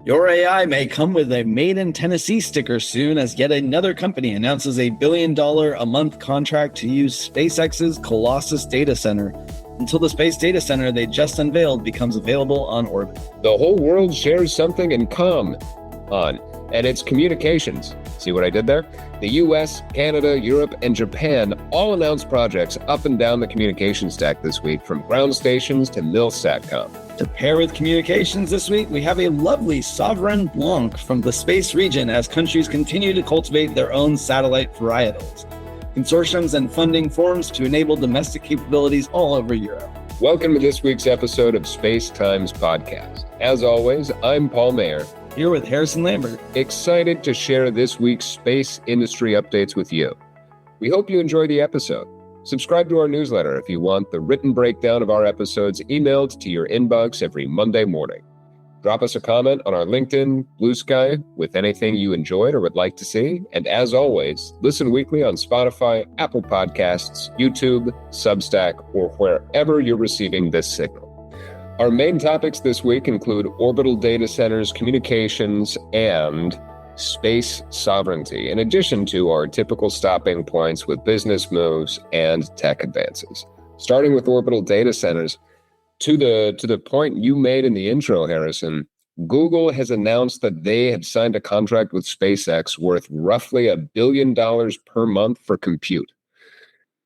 Your AI may come with a Made in Tennessee sticker soon as yet another company announces a $1 billion-a-month contract to use SpaceX's Colossus data center until the space data center they just unveiled becomes available on orbit. The whole world shares something in common, and it's communications. See what I did there? The US, Canada, Europe, and Japan all announced projects up and down the communication stack this week, from ground stations to Milsatcom. To pair with communications this week, we have a lovely Sovereign Blanc from the space region as countries continue to cultivate their own satellite varietals. Consortiums and funding forms to enable domestic capabilities all over Europe. Welcome to this week's episode of Space Times Podcast. As always, I'm Paul Mayer, here with Harrison Lambert. Excited to share this week's space industry updates with you. We hope you enjoy the episode. Subscribe to our newsletter if you want the written breakdown of our episodes emailed to your inbox every Monday morning. Drop us a comment on our LinkedIn, Blue Sky, with anything you enjoyed or would like to see. And as always, listen weekly on Spotify, Apple Podcasts, YouTube, Substack, or wherever you're receiving this signal. Our main topics this week include orbital data centers, communications, and space sovereignty, in addition to our typical stopping points with business moves and tech advances. Starting with orbital data centers, to the point you made in the intro, Harrison, Google has announced that they have signed a contract with SpaceX worth roughly $1 billion per month for compute.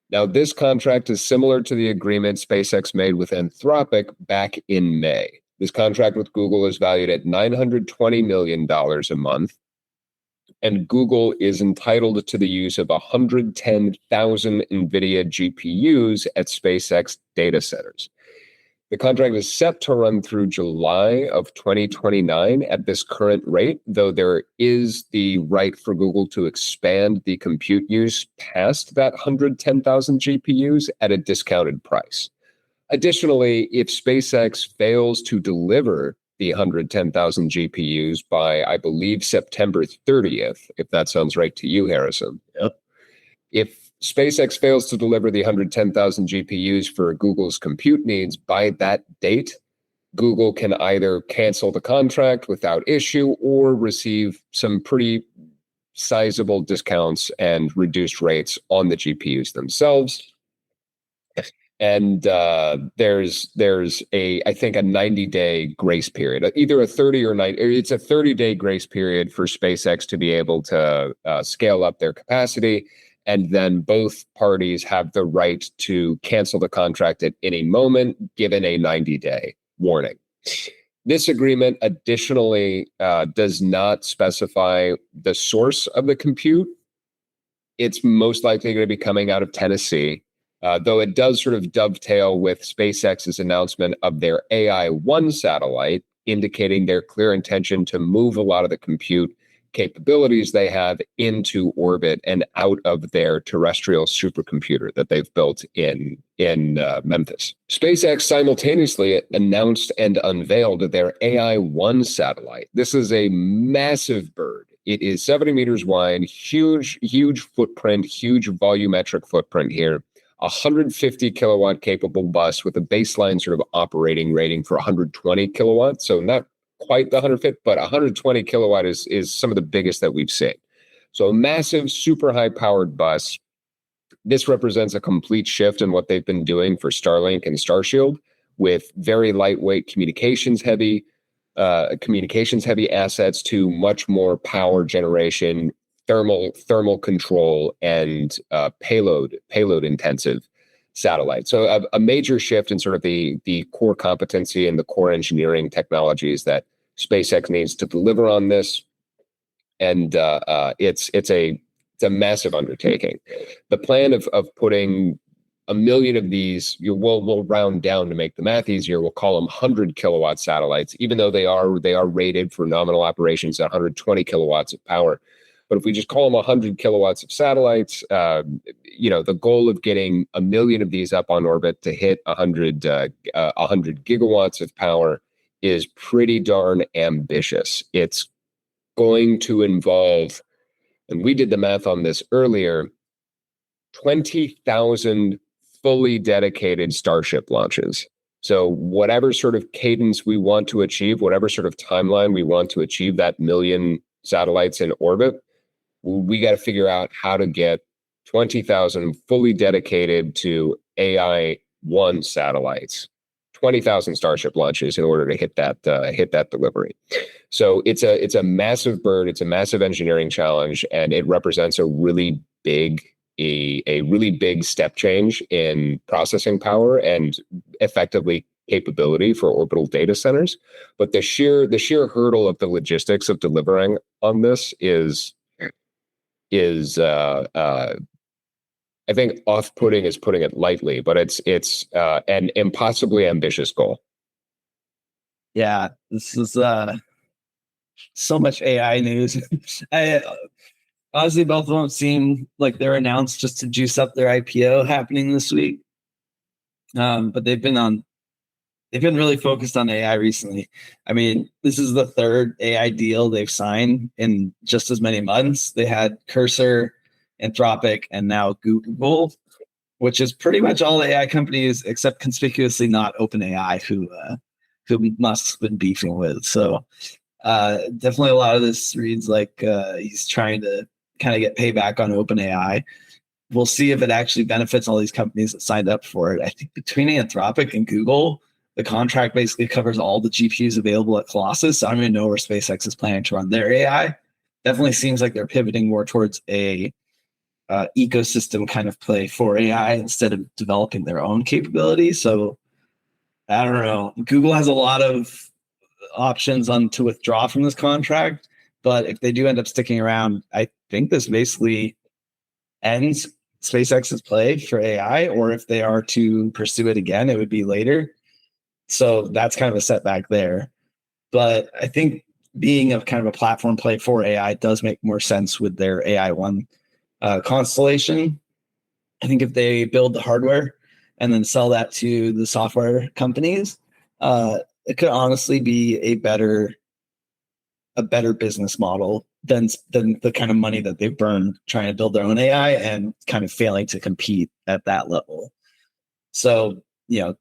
Now, this contract is similar to the agreement SpaceX made with Anthropic back in May. This contract with Google is valued at $920 million a month, and Google is entitled to the use of 110,000 NVIDIA GPUs at SpaceX data centers. The contract is set to run through July of 2029 at this current rate, though there is the right for Google to expand the compute use past that 110,000 GPUs at a discounted price. Additionally, if SpaceX fails to deliver the 110,000 GPUs by, I believe, September 30th, if that sounds right to you, Harrison. Yep. If SpaceX fails to deliver the 110,000 GPUs for Google's compute needs by that date, Google can either cancel the contract without issue or receive some pretty sizable discounts and reduced rates on the GPUs themselves. And there's I think a 90-day grace period, either a 30 or 90. It's a 30-day grace period for SpaceX to be able to scale up their capacity. And then both parties have the right to cancel the contract at any moment, given a 90-day warning. This agreement additionally does not specify the source of the compute. It's most likely going to be coming out of Tennessee, though it does sort of dovetail with SpaceX's announcement of their AI-1 satellite, indicating their clear intention to move a lot of the compute capabilities they have into orbit and out of their terrestrial supercomputer that they've built in Memphis. SpaceX simultaneously announced and unveiled their AI-1 satellite. This is a massive bird. It is 70 meters wide, huge footprint, huge volumetric footprint here. 150 kilowatt capable bus with a baseline sort of operating rating for 120 kilowatts. So not quite the 150, but 120 kilowatt is some of the biggest that we've seen. So a massive, super high powered bus. This represents a complete shift in what they've been doing for Starlink and Starshield, with very lightweight communications heavy assets to much more power generation, thermal control, and payload intensive satellite. So a major shift in sort of the core competency and the core engineering technologies that SpaceX needs to deliver on this. And it's a massive undertaking. The plan of putting 1 million of these, we'll round down to make the math easier. We'll call them 100 kilowatt satellites, even though they are rated for nominal operations at 120 kilowatts of power. But if we just call them 100 kilowatts of satellites, the goal of getting 1 million of these up on orbit to hit 100 gigawatts of power is pretty darn ambitious. It's going to involve, and we did the math on this earlier, 20,000 fully dedicated Starship launches. So whatever sort of cadence we want to achieve, whatever sort of timeline we want to achieve that million satellites in orbit, we got to figure out how to get 20,000 fully dedicated to AI-1 satellites, 20,000 Starship launches in order to hit that delivery. So it's a massive bird, it's a massive engineering challenge, and it represents a really big step change in processing power and effectively capability for orbital data centers. But the sheer hurdle of the logistics of delivering on this is I think off-putting is putting it lightly, but it's an impossibly ambitious goal. Yeah, this is so much AI news. I honestly, both of them seem like they're announced just to juice up their IPO happening this week. But they've been really focused on AI recently. I mean, this is the third AI deal they've signed in just as many months. They had Cursor, Anthropic, and now Google, which is pretty much all AI companies except conspicuously not OpenAI, who Musk's been beefing with. So definitely a lot of this reads like he's trying to kind of get payback on OpenAI. We'll see if it actually benefits all these companies that signed up for it. I think between Anthropic and Google, the contract basically covers all the GPUs available at Colossus. So I don't even know where SpaceX is planning to run their AI. Definitely seems like they're pivoting more towards a ecosystem kind of play for AI instead of developing their own capability. So I don't know. Google has a lot of options to withdraw from this contract, but if they do end up sticking around, I think this basically ends SpaceX's play for AI, or if they are to pursue it again, it would be later. So that's kind of a setback there. But I think being a kind of a platform play for AI does make more sense with their AI-1 constellation. I think if they build the hardware and then sell that to the software companies, it could honestly be a better business model than the kind of money that they've burned trying to build their own AI and kind of failing to compete at that level. So,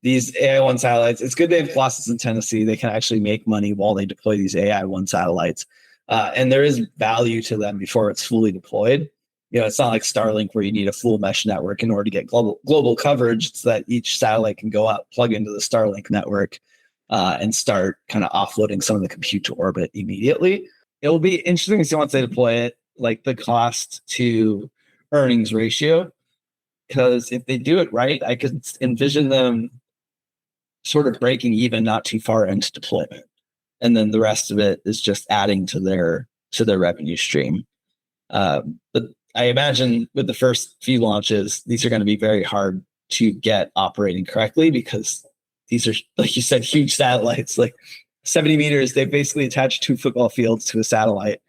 these AI-1 satellites, it's good they have Colossus in Tennessee. They can actually make money while they deploy these AI-1 satellites. And there is value to them before it's fully deployed. It's not like Starlink where you need a full mesh network in order to get global coverage. It's that each satellite can go out, plug into the Starlink network, and start kind of offloading some of the compute to orbit immediately. It will be interesting to see once they deploy it, like the cost to earnings ratio. Because if they do it right, I could envision them sort of breaking even not too far into deployment. And then the rest of it is just adding to their revenue stream. But I imagine with the first few launches, these are going to be very hard to get operating correctly because these are, like you said, huge satellites, like 70 meters. They basically attach 2 football fields to a satellite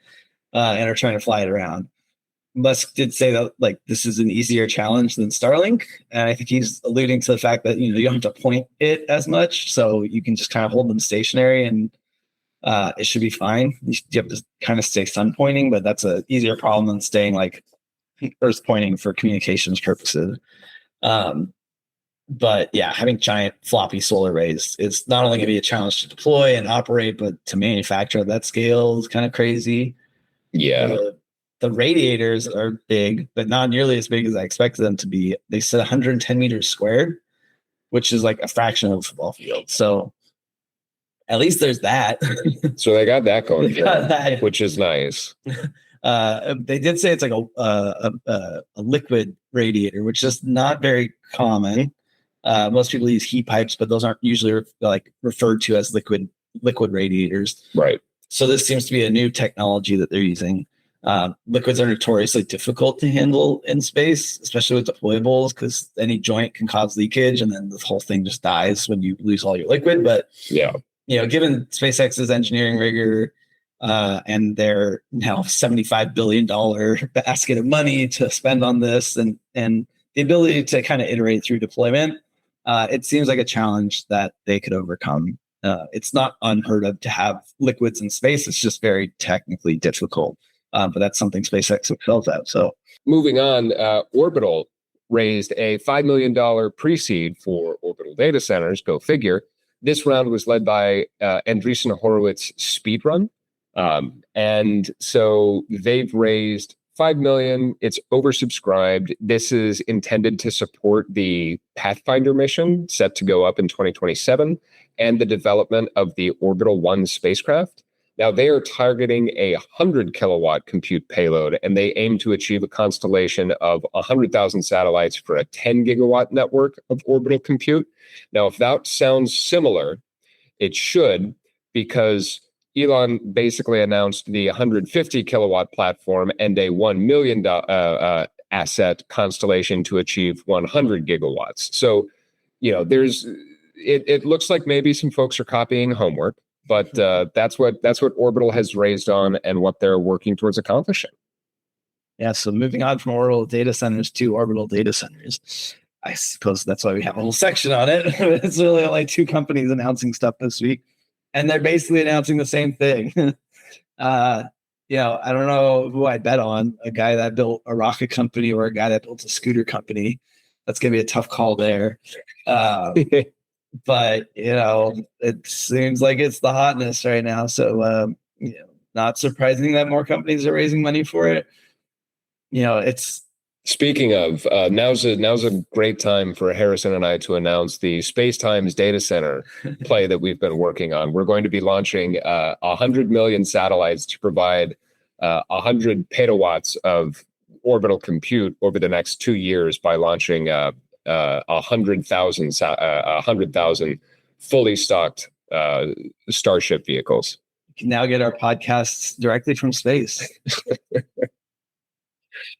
and are trying to fly it around. Musk did say that this is an easier challenge than Starlink, and I think he's alluding to the fact that you don't have to point it as much, so you can just kind of hold them stationary, and it should be fine. You have to kind of stay sun pointing, but that's an easier problem than staying Earth pointing for communications purposes. But yeah, having giant floppy solar arrays is not only going to be a challenge to deploy and operate, but to manufacture at that scale is kind of crazy. Yeah. The radiators are big, but not nearly as big as I expected them to be. They said 110 meters squared, which is like a fraction of a football field. So at least there's that. So they got that going, which is nice. They did say it's like a liquid radiator, which is not very common. Most people use heat pipes, but those aren't usually referred to as liquid radiators. Right. So this seems to be a new technology that they're using. Liquids are notoriously difficult to handle in space, especially with deployables, because any joint can cause leakage, and then the whole thing just dies when you lose all your liquid. But yeah, given SpaceX's engineering rigor and their now $75 billion basket of money to spend on this, and the ability to kind of iterate through deployment, it seems like a challenge that they could overcome. It's not unheard of to have liquids in space. It's just very technically difficult. But that's something SpaceX excels at. So moving on, orbital. raised a $5 million pre-seed for orbital data centers. Go figure. This round was led by Andreessen Horowitz Speedrun. And so they've raised 5 million. It's oversubscribed. This is intended to support the Pathfinder mission set to go up in 2027 and the development of the Orbital 1 spacecraft. Now, they are targeting a 100 kilowatt compute payload, and they aim to achieve a constellation of 100,000 satellites for a 10 gigawatt network of orbital compute. Now, if that sounds similar, it should, because Elon basically announced the 150 kilowatt platform and a $1 million asset constellation to achieve 100 gigawatts. So, it looks like maybe some folks are copying homework, but that's what Orbital has raised on and what they're working towards accomplishing. Yeah. So moving on from orbital data centers to orbital data centers, I suppose that's why we have a whole section on it. It's really only 2 companies announcing stuff this week, and they're basically announcing the same thing. I don't know who I bet on, a guy that built a rocket company or a guy that built a scooter company. That's going to be a tough call there. But, it seems like it's the hotness right now. So, not surprising that more companies are raising money for it. It's. Speaking of, now's a great time for Harrison and I to announce the Space Times data center play that we've been working on. We're going to be launching 100 million satellites to provide 100 petawatts of orbital compute over the next 2 years by launching 100,000 fully stocked Starship vehicles. You can now get our podcasts directly from space.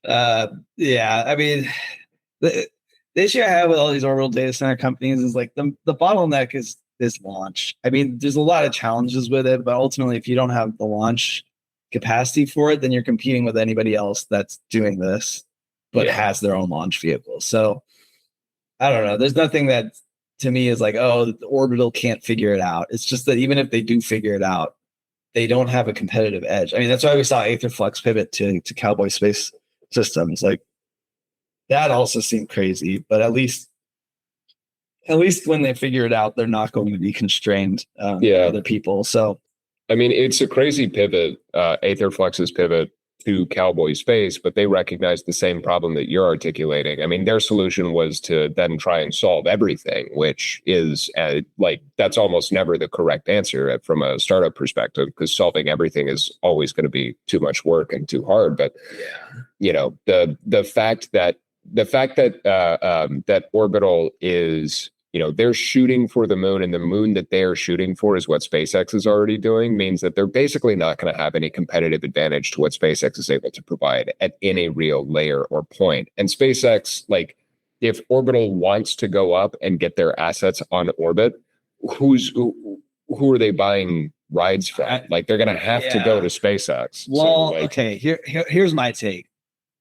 I mean, the issue I have with all these orbital data center companies is like the bottleneck is launch. I mean, there's a lot of challenges with it, but ultimately, if you don't have the launch capacity for it, then you're competing with anybody else that's doing this, but has their own launch vehicle. So I don't know. There's nothing that to me is like, oh, the orbital can't figure it out. It's just that even if they do figure it out, they don't have a competitive edge. I mean, that's why we saw Aetherflux pivot to Cowboy Space Systems. Like that also seemed crazy, but at least when they figure it out, they're not going to be constrained by other people. So, I mean, it's a crazy pivot, Aetherflux's pivot to Cowboy Space, but they recognize the same problem that you're articulating. I mean, their solution was to then try and solve everything, which is that's almost never the correct answer from a startup perspective, because solving everything is always going to be too much work and too hard. But the fact that that Orbital is, they're shooting for the moon, and the moon that they are shooting for is what SpaceX is already doing, means that they're basically not going to have any competitive advantage to what SpaceX is able to provide at any real layer or point. And SpaceX, if Orbital wants to go up and get their assets on orbit, who are they buying rides from? They're going to have to go to SpaceX. Well, okay, here's my take,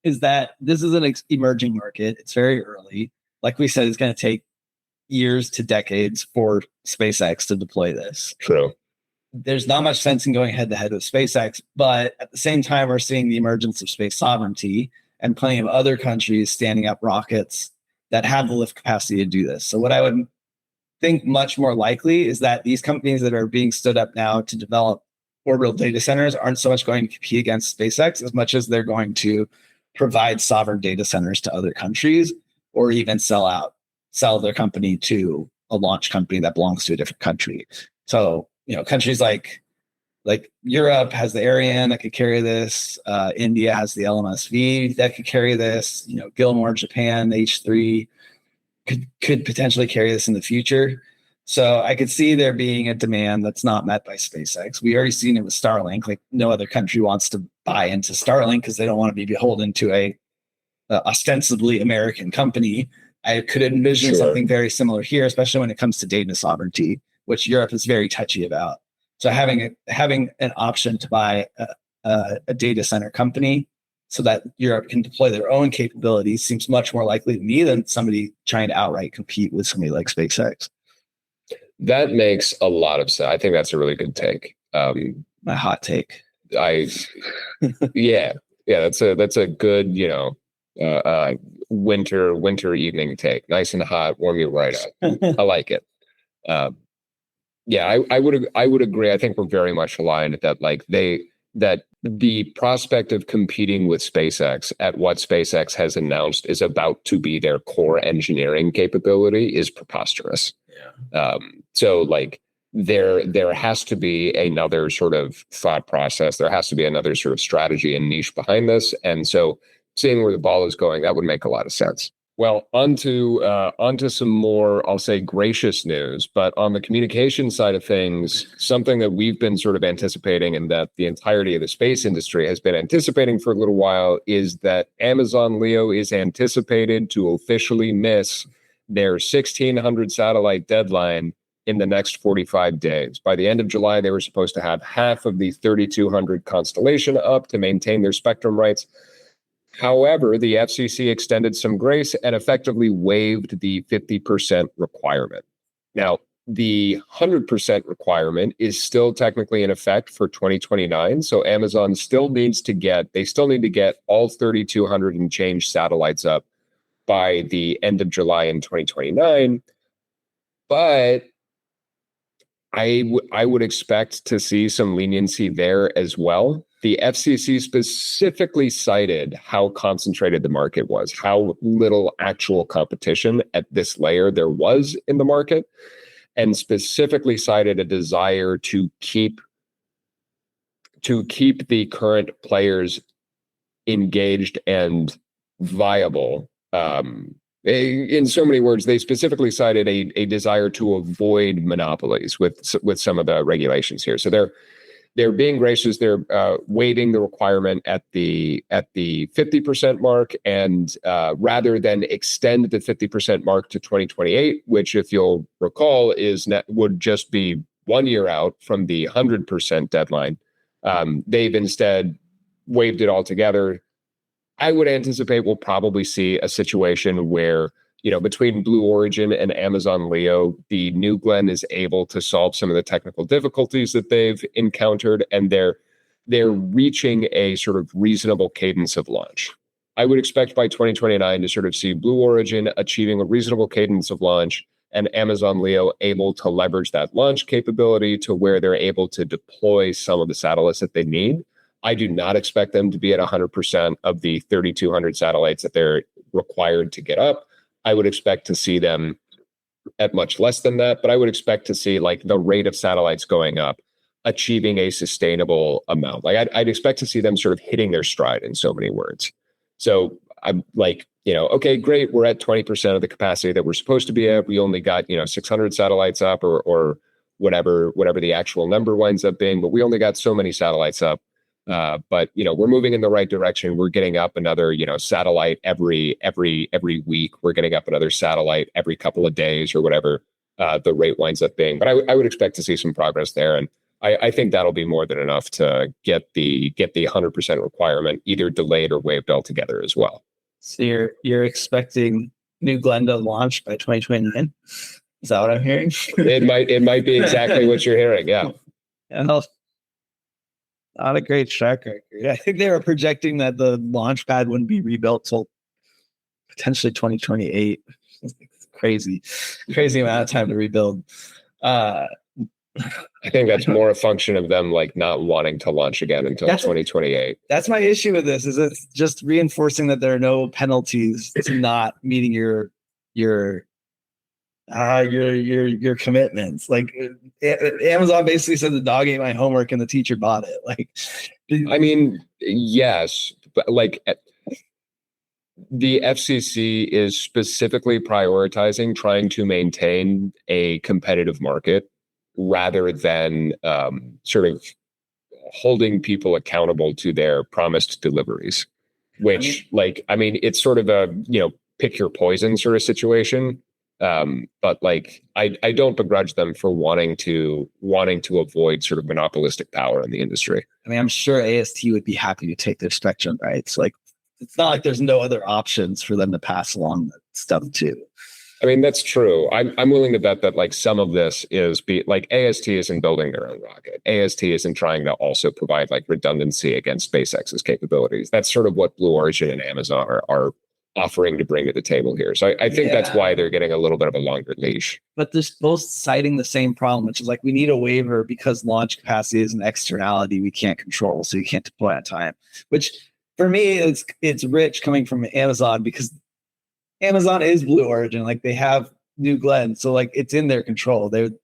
is that this is an emerging market. It's very early. Like we said, it's going to take years to decades for SpaceX to deploy this. True. There's not much sense in going head to head with SpaceX, but at the same time, we're seeing the emergence of space sovereignty and plenty of other countries standing up rockets that have the lift capacity to do this. So what I would think much more likely is that these companies that are being stood up now to develop orbital data centers aren't so much going to compete against SpaceX as much as they're going to provide sovereign data centers to other countries, or even sell their company to a launch company that belongs to a different country. So, countries like Europe has the Ariane that could carry this. India has the LMSV that could carry this. Gilmore, Japan, H3 could potentially carry this in the future. So I could see there being a demand that's not met by SpaceX. We already seen it with Starlink. Like no other country wants to buy into Starlink because they don't want to be beholden to a ostensibly American company. I could envision something very similar here, especially when it comes to data sovereignty, which Europe is very touchy about. So having an option to buy a data center company so that Europe can deploy their own capabilities seems much more likely to me than somebody trying to outright compete with somebody like SpaceX. That makes a lot of sense. I think that's a really good take. My hot take. Yeah, that's a good, winter evening take. Nice and hot, warm you right up. I like it. Yeah, I would agree. I think we're very much aligned that that the prospect of competing with SpaceX at what SpaceX has announced is about to be their core engineering capability is preposterous. Yeah. So like there has to be another sort of thought process. There has to be another sort of strategy and niche behind this. And so seeing where the ball is going, that would make a lot of sense. Well, onto some more, I'll say, gracious news. But on the communication side of things, something that we've been sort of anticipating and that the entirety of the space industry has been anticipating for a little while is that Amazon LEO is anticipated to officially miss their 1,600 satellite deadline in the next 45 days. By the end of July, they were supposed to have half of the 3,200 constellation up to maintain their spectrum rights. However, the FCC extended some grace and effectively waived the 50% requirement. Now, the 100% requirement is still technically in effect for 2029. So Amazon still needs to get all 3,200 and change satellites up by the end of July in 2029. But I would expect to see some leniency there as well. The FCC specifically cited how concentrated the market was, how little actual competition at this layer there was in the market, and specifically cited a desire to keep the current players engaged and viable. In so many words, they specifically cited a desire to avoid monopolies with some of the regulations here. So they're being gracious. They're waiving the requirement at the 50% mark, and rather than extend the 50% mark to 2028, which, if you'll recall, would just be 1 year out from the 100% deadline, they've instead waived it altogether. I would anticipate we'll probably see a situation where, between Blue Origin and Amazon LEO, the New Glenn is able to solve some of the technical difficulties that they've encountered, and they're reaching a sort of reasonable cadence of launch. I would expect by 2029 to sort of see Blue Origin achieving a reasonable cadence of launch and Amazon LEO able to leverage that launch capability to where they're able to deploy some of the satellites that they need. I do not expect them to be at 100% of the 3,200 satellites that they're required to get up. I would expect to see them at much less than that, but I would expect to see like the rate of satellites going up, achieving a sustainable amount. Like I'd expect to see them sort of hitting their stride in so many words. So I'm like, okay, great. We're at 20% of the capacity that we're supposed to be at. We only got, 600 satellites up or whatever the actual number winds up being, but we only got so many satellites up. But we're moving in the right direction. We're getting up another satellite every week. We're getting up another satellite every couple of days or whatever the rate winds up being. But I would expect to see some progress there, and I think that'll be more than enough to get the 100% requirement either delayed or waived altogether as well. So you're expecting New Glenn to launch by 2029? Is that what I'm hearing? It might be exactly what you're hearing. Yeah. Not a great track record. I think they were projecting that the launch pad wouldn't be rebuilt till potentially 2028. It's crazy amount of time to rebuild. I think that's more a function of them like not wanting to launch again until 2028. That's my issue with this. Is it's just reinforcing that there are no penalties to not meeting your commitments. Like Amazon basically said the dog ate my homework and the teacher bought it. Like, I mean, yes, but like the FCC is specifically prioritizing trying to maintain a competitive market rather than sort of holding people accountable to their promised deliveries, which it's sort of a, pick your poison sort of situation. But like, I don't begrudge them for wanting to avoid sort of monopolistic power in the industry. I mean, I'm sure AST would be happy to take their spectrum rights. Like, it's not like there's no other options for them to pass along that stuff too. I mean, that's true. I'm willing to bet that like some of this is like AST isn't building their own rocket. AST isn't trying to also provide like redundancy against SpaceX's capabilities. That's sort of what Blue Origin and Amazon are offering to bring to the table here. So I think that's Yeah. why they're getting a little bit of a longer leash. But they're both citing the same problem, which is like we need a waiver because launch capacity is an externality we can't control, so you can't deploy on time. Which for me, it's rich coming from Amazon because Amazon is Blue Origin. Like they have New Glenn, so like it's in their control. They're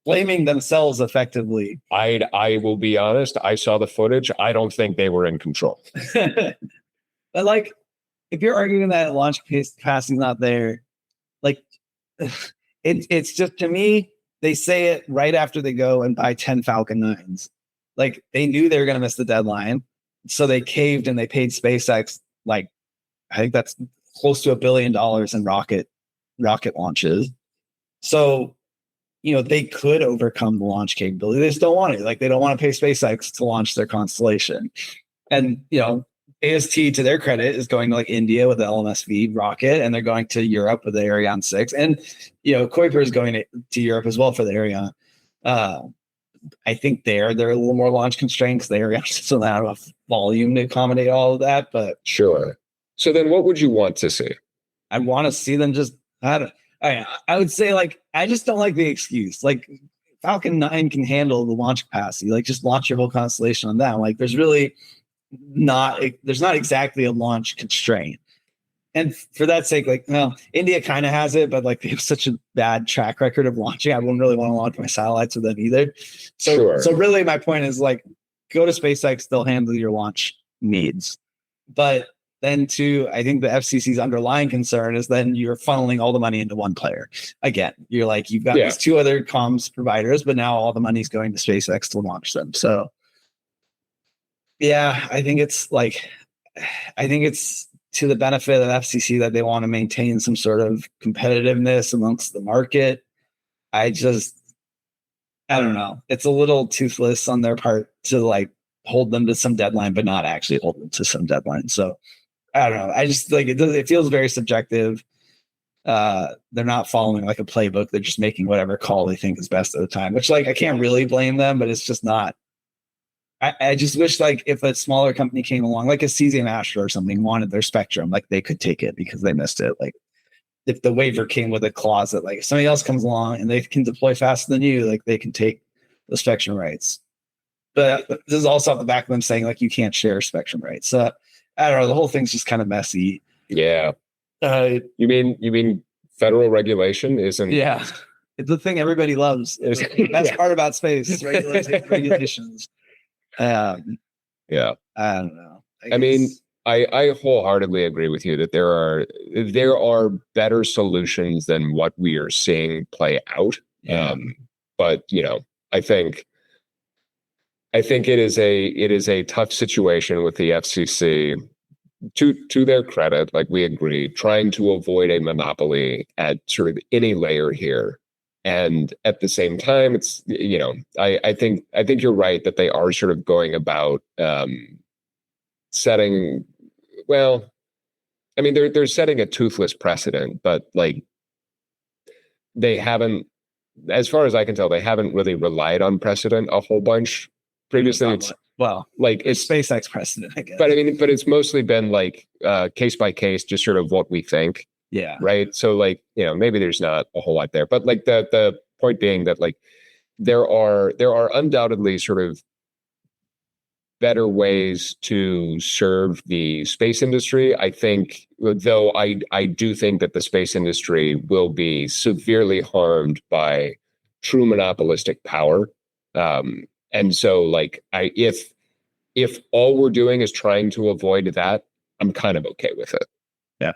blaming themselves effectively. I will be honest. I saw the footage. I don't think they were in control. But like, if you're arguing that launch capacity is not there, like it's just, to me, they say it right after they go and buy 10 Falcon 9s. Like they knew they were going to miss the deadline, so they caved and they paid SpaceX like, I think that's close to $1 billion in rocket launches. So, they could overcome the launch capability. They just don't want it. Like they don't want to pay SpaceX to launch their constellation. And, AST, to their credit, is going to like India with the LMSV rocket, and they're going to Europe with the Ariane 6. And, Kuiper is going to Europe as well for the Ariane. I think they're a little more launch constrained because the Ariane doesn't have enough volume to accommodate all of that. But sure. So then what would you want to see? I want to see them just, I would say, like, I just don't like the excuse. Like, Falcon 9 can handle the launch capacity. Like, just launch your whole constellation on that. Like, there's not exactly a launch constraint. And for that sake, like, India kind of has it, but like they have such a bad track record of launching. I wouldn't really want to launch my satellites with them either. So really my point is, like, go to SpaceX, they'll handle your launch needs. But then I think the FCC's underlying concern is then you're funneling all the money into one player. Again, you're like, you've got these two other comms providers, but now all the money's going to SpaceX to launch them. So yeah, I think it's to the benefit of the FCC that they want to maintain some sort of competitiveness amongst the market. I don't know. It's a little toothless on their part to like hold them to some deadline, but not actually hold them to some deadline. So I don't know. I just like it feels very subjective. They're not following like a playbook. They're just making whatever call they think is best at the time, which, like, I can't really blame them, but it's just not. I just wish, like, if a smaller company came along, like a Cesium Astra or something, wanted their spectrum, like they could take it because they missed it. Like if the waiver came with a clause that, like, if somebody else comes along and they can deploy faster than you, like they can take the spectrum rights. But this is also off the back of them saying, like, you can't share spectrum rights. So I don't know. The whole thing's just kind of messy. Yeah. You mean federal regulation isn't? Yeah. It's the thing everybody loves. It's the best part about space is regulations. Yeah. I don't know. I mean, I wholeheartedly agree with you that there are better solutions than what we are seeing play out. Yeah. But I think it is a tough situation with the FCC. To their credit, like we agree, trying to avoid a monopoly at sort of any layer here. And at the same time, it's, I think you're right that they are sort of going about setting, well, I mean, they're setting a toothless precedent, but like they haven't, as far as I can tell, they haven't really relied on precedent a whole bunch previously. Well, like it's SpaceX precedent, I guess. But I mean, it's mostly been like case by case, just sort of what we think. Yeah. Right. So like, maybe there's not a whole lot there, but like the point being that like there are undoubtedly sort of better ways to serve the space industry. I think, though, I do think that the space industry will be severely harmed by true monopolistic power. And so like if all we're doing is trying to avoid that, I'm kind of okay with it. Yeah.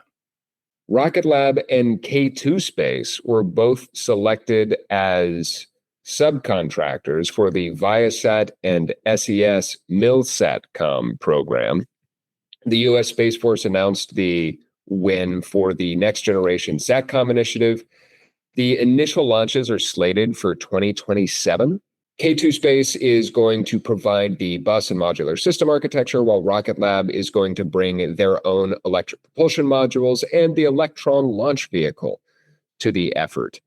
Rocket Lab and K2 Space were both selected as subcontractors for the Viasat and SES MilSatCom program. The U.S. Space Force announced the win for the Next Generation SATCOM initiative. The initial launches are slated for 2027. K2 Space is going to provide the bus and modular system architecture, while Rocket Lab is going to bring their own electric propulsion modules and the Electron launch vehicle to the effort.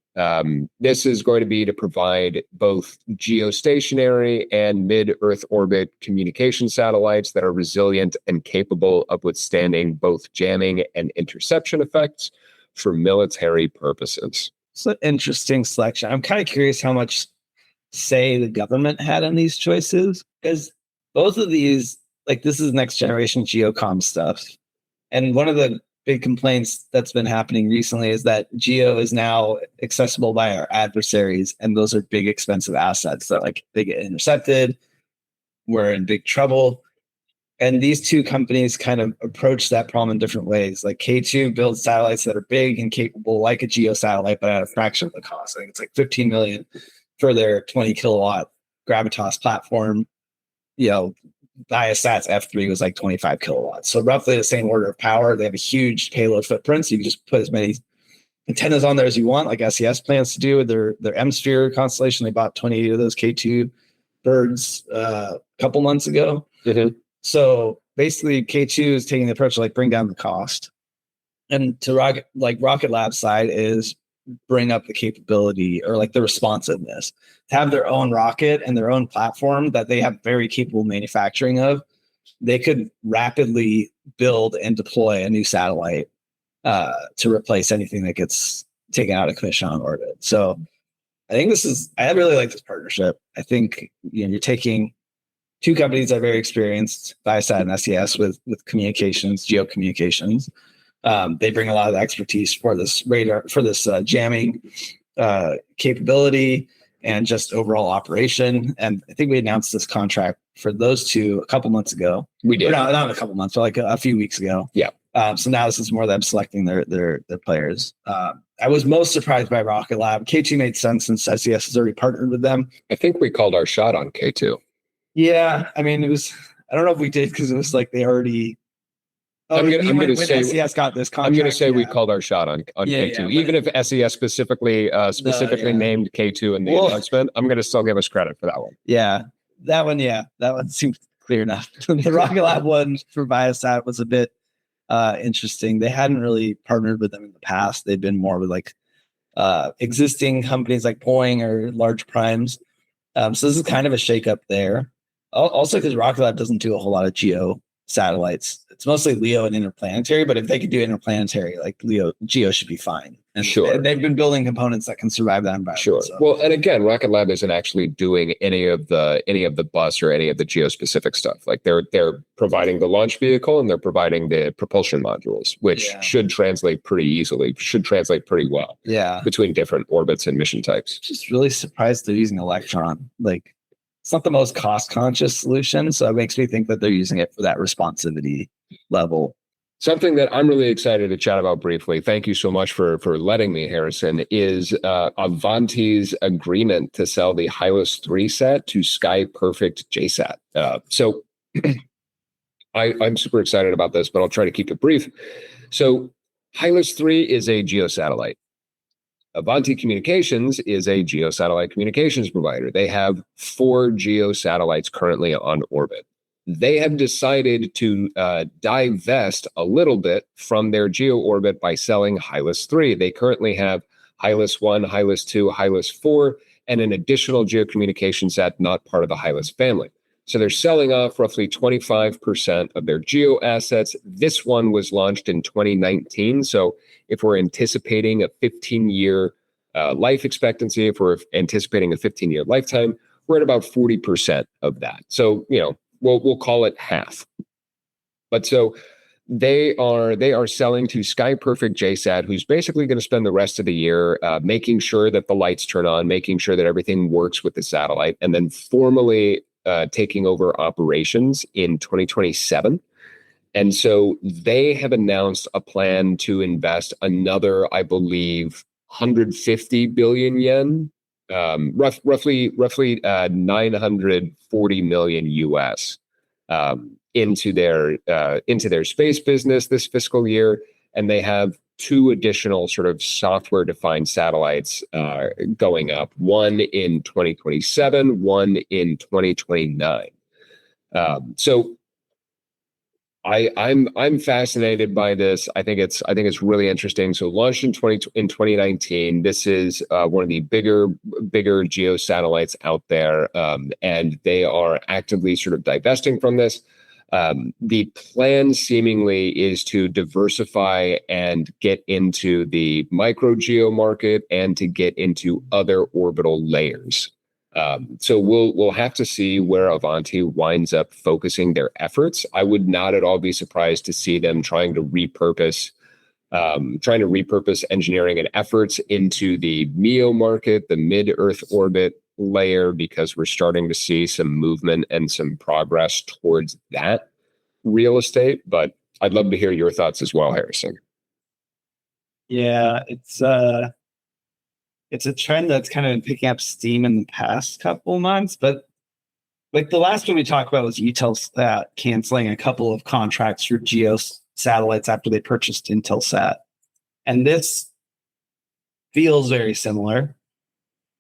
This is going to be to provide both geostationary and mid-Earth orbit communication satellites that are resilient and capable of withstanding both jamming and interception effects for military purposes. It's an interesting selection. I'm kind of curious how much say the government had in these choices, because both of these, like, this is next generation geocom stuff. And one of the big complaints that's been happening recently is that geo is now accessible by our adversaries, and those are big expensive assets that, like, they get intercepted, we're in big trouble. And these two companies kind of approach that problem in different ways. Like K2 builds satellites that are big and capable, like a geo satellite, but at a fraction of the cost. I think it's like 15 million for their 20 kilowatt Gravitas platform. You know, Viasat's F3 was like 25 kilowatts. So roughly the same order of power. They have a huge payload footprint. So you can just put as many antennas on there as you want, like SES plans to do with their M-Sphere constellation. They bought 28 of those K2 birds a couple months ago. Mm-hmm. So basically K2 is taking the approach to, like, bring down the cost. And to Rocket Lab side is bring up the capability, or like the responsiveness, to have their own rocket and their own platform that they have very capable manufacturing of. They could rapidly build and deploy a new satellite to replace anything that gets taken out of commission on orbit. So I really like this partnership. I think, you're taking two companies that are very experienced, Viasat and SES, with communications, geocommunications. They bring a lot of expertise for this radar, for this jamming capability, and just overall operation. And I think we announced this contract for those two a couple months ago. We did. Not a couple months, but like a few weeks ago. Yeah. So now this is more them selecting their players. I was most surprised by Rocket Lab. K2 made sense since SES has already partnered with them. I think we called our shot on K2. Yeah, I mean, I don't know if we did, because it was like they already. I'm going to say SES got this contract. I'm going to say we called our shot on K2, even if SES specifically named K2 in the announcement. I'm going to still give us credit for that one. Yeah, that one seems clear enough. The Rocket Lab one for Viasat was a bit interesting. They hadn't really partnered with them in the past. They've been more with like existing companies like Boeing or large primes. So this is kind of a shakeup there. Also, because Rocket Lab doesn't do a whole lot of geo satellites. It's mostly LEO and interplanetary, but if they could do interplanetary, like GEO should be fine. And sure, they've been building components that can survive that environment. Sure. So. Well, and again, Rocket Lab isn't actually doing any of the bus or any of the geo-specific stuff. Like they're providing the launch vehicle and they're providing the propulsion modules, which should translate pretty easily, should translate pretty well. Yeah. Between different orbits and mission types. Just really surprised they're using Electron. Like, it's not the most cost-conscious solution, so it makes me think that they're using it for that responsivity level. Something that I'm really excited to chat about briefly, thank you so much for letting me, Harrison, is Avanti's agreement to sell the Hylas 3 set to Sky Perfect JSAT. So I'm super excited about this, but I'll try to keep it brief. So Hylas 3 is a geosatellite. Avanti Communications is a geosatellite communications provider. They have 4 geosatellites currently on orbit. They have decided to divest a little bit from their geo orbit by selling Hylas 3. They currently have Hylas 1, Hylas 2, Hylas 4, and an additional geocommunication set not part of the Hylas family. So they're selling off roughly 25% of their geo assets. This one was launched in 2019. So if we're anticipating a 15-year life expectancy, if we're anticipating a 15-year lifetime, we're at about 40% of that. So, we'll call it half. But so they are selling to Sky Perfect JSAT, who's basically going to spend the rest of the year making sure that the lights turn on, making sure that everything works with the satellite, and then formally taking over operations in 2027. And so they have announced a plan to invest another, I believe, 150 billion yen, roughly 940 million US into their space business this fiscal year, and they have 2 additional sort of software-defined satellites going up. One in 2027, one in 2029. So I'm fascinated by this. I think it's really interesting. So launched in 2019. This is one of the bigger geo satellites out there, and they are actively sort of divesting from this. The plan seemingly is to diversify and get into the micro geo market and to get into other orbital layers. So we'll have to see where Avanti winds up focusing their efforts. I would not at all be surprised to see them trying to repurpose engineering and efforts into the MEO market, the mid-Earth orbit layer, because we're starting to see some movement and some progress towards that real estate. But I'd love to hear your thoughts as well, Harrison. Yeah, it's a trend that's kind of been picking up steam in the past couple of months, but like the last one we talked about was Eutelsat canceling a couple of contracts for geo satellites after they purchased Intelsat. And this feels very similar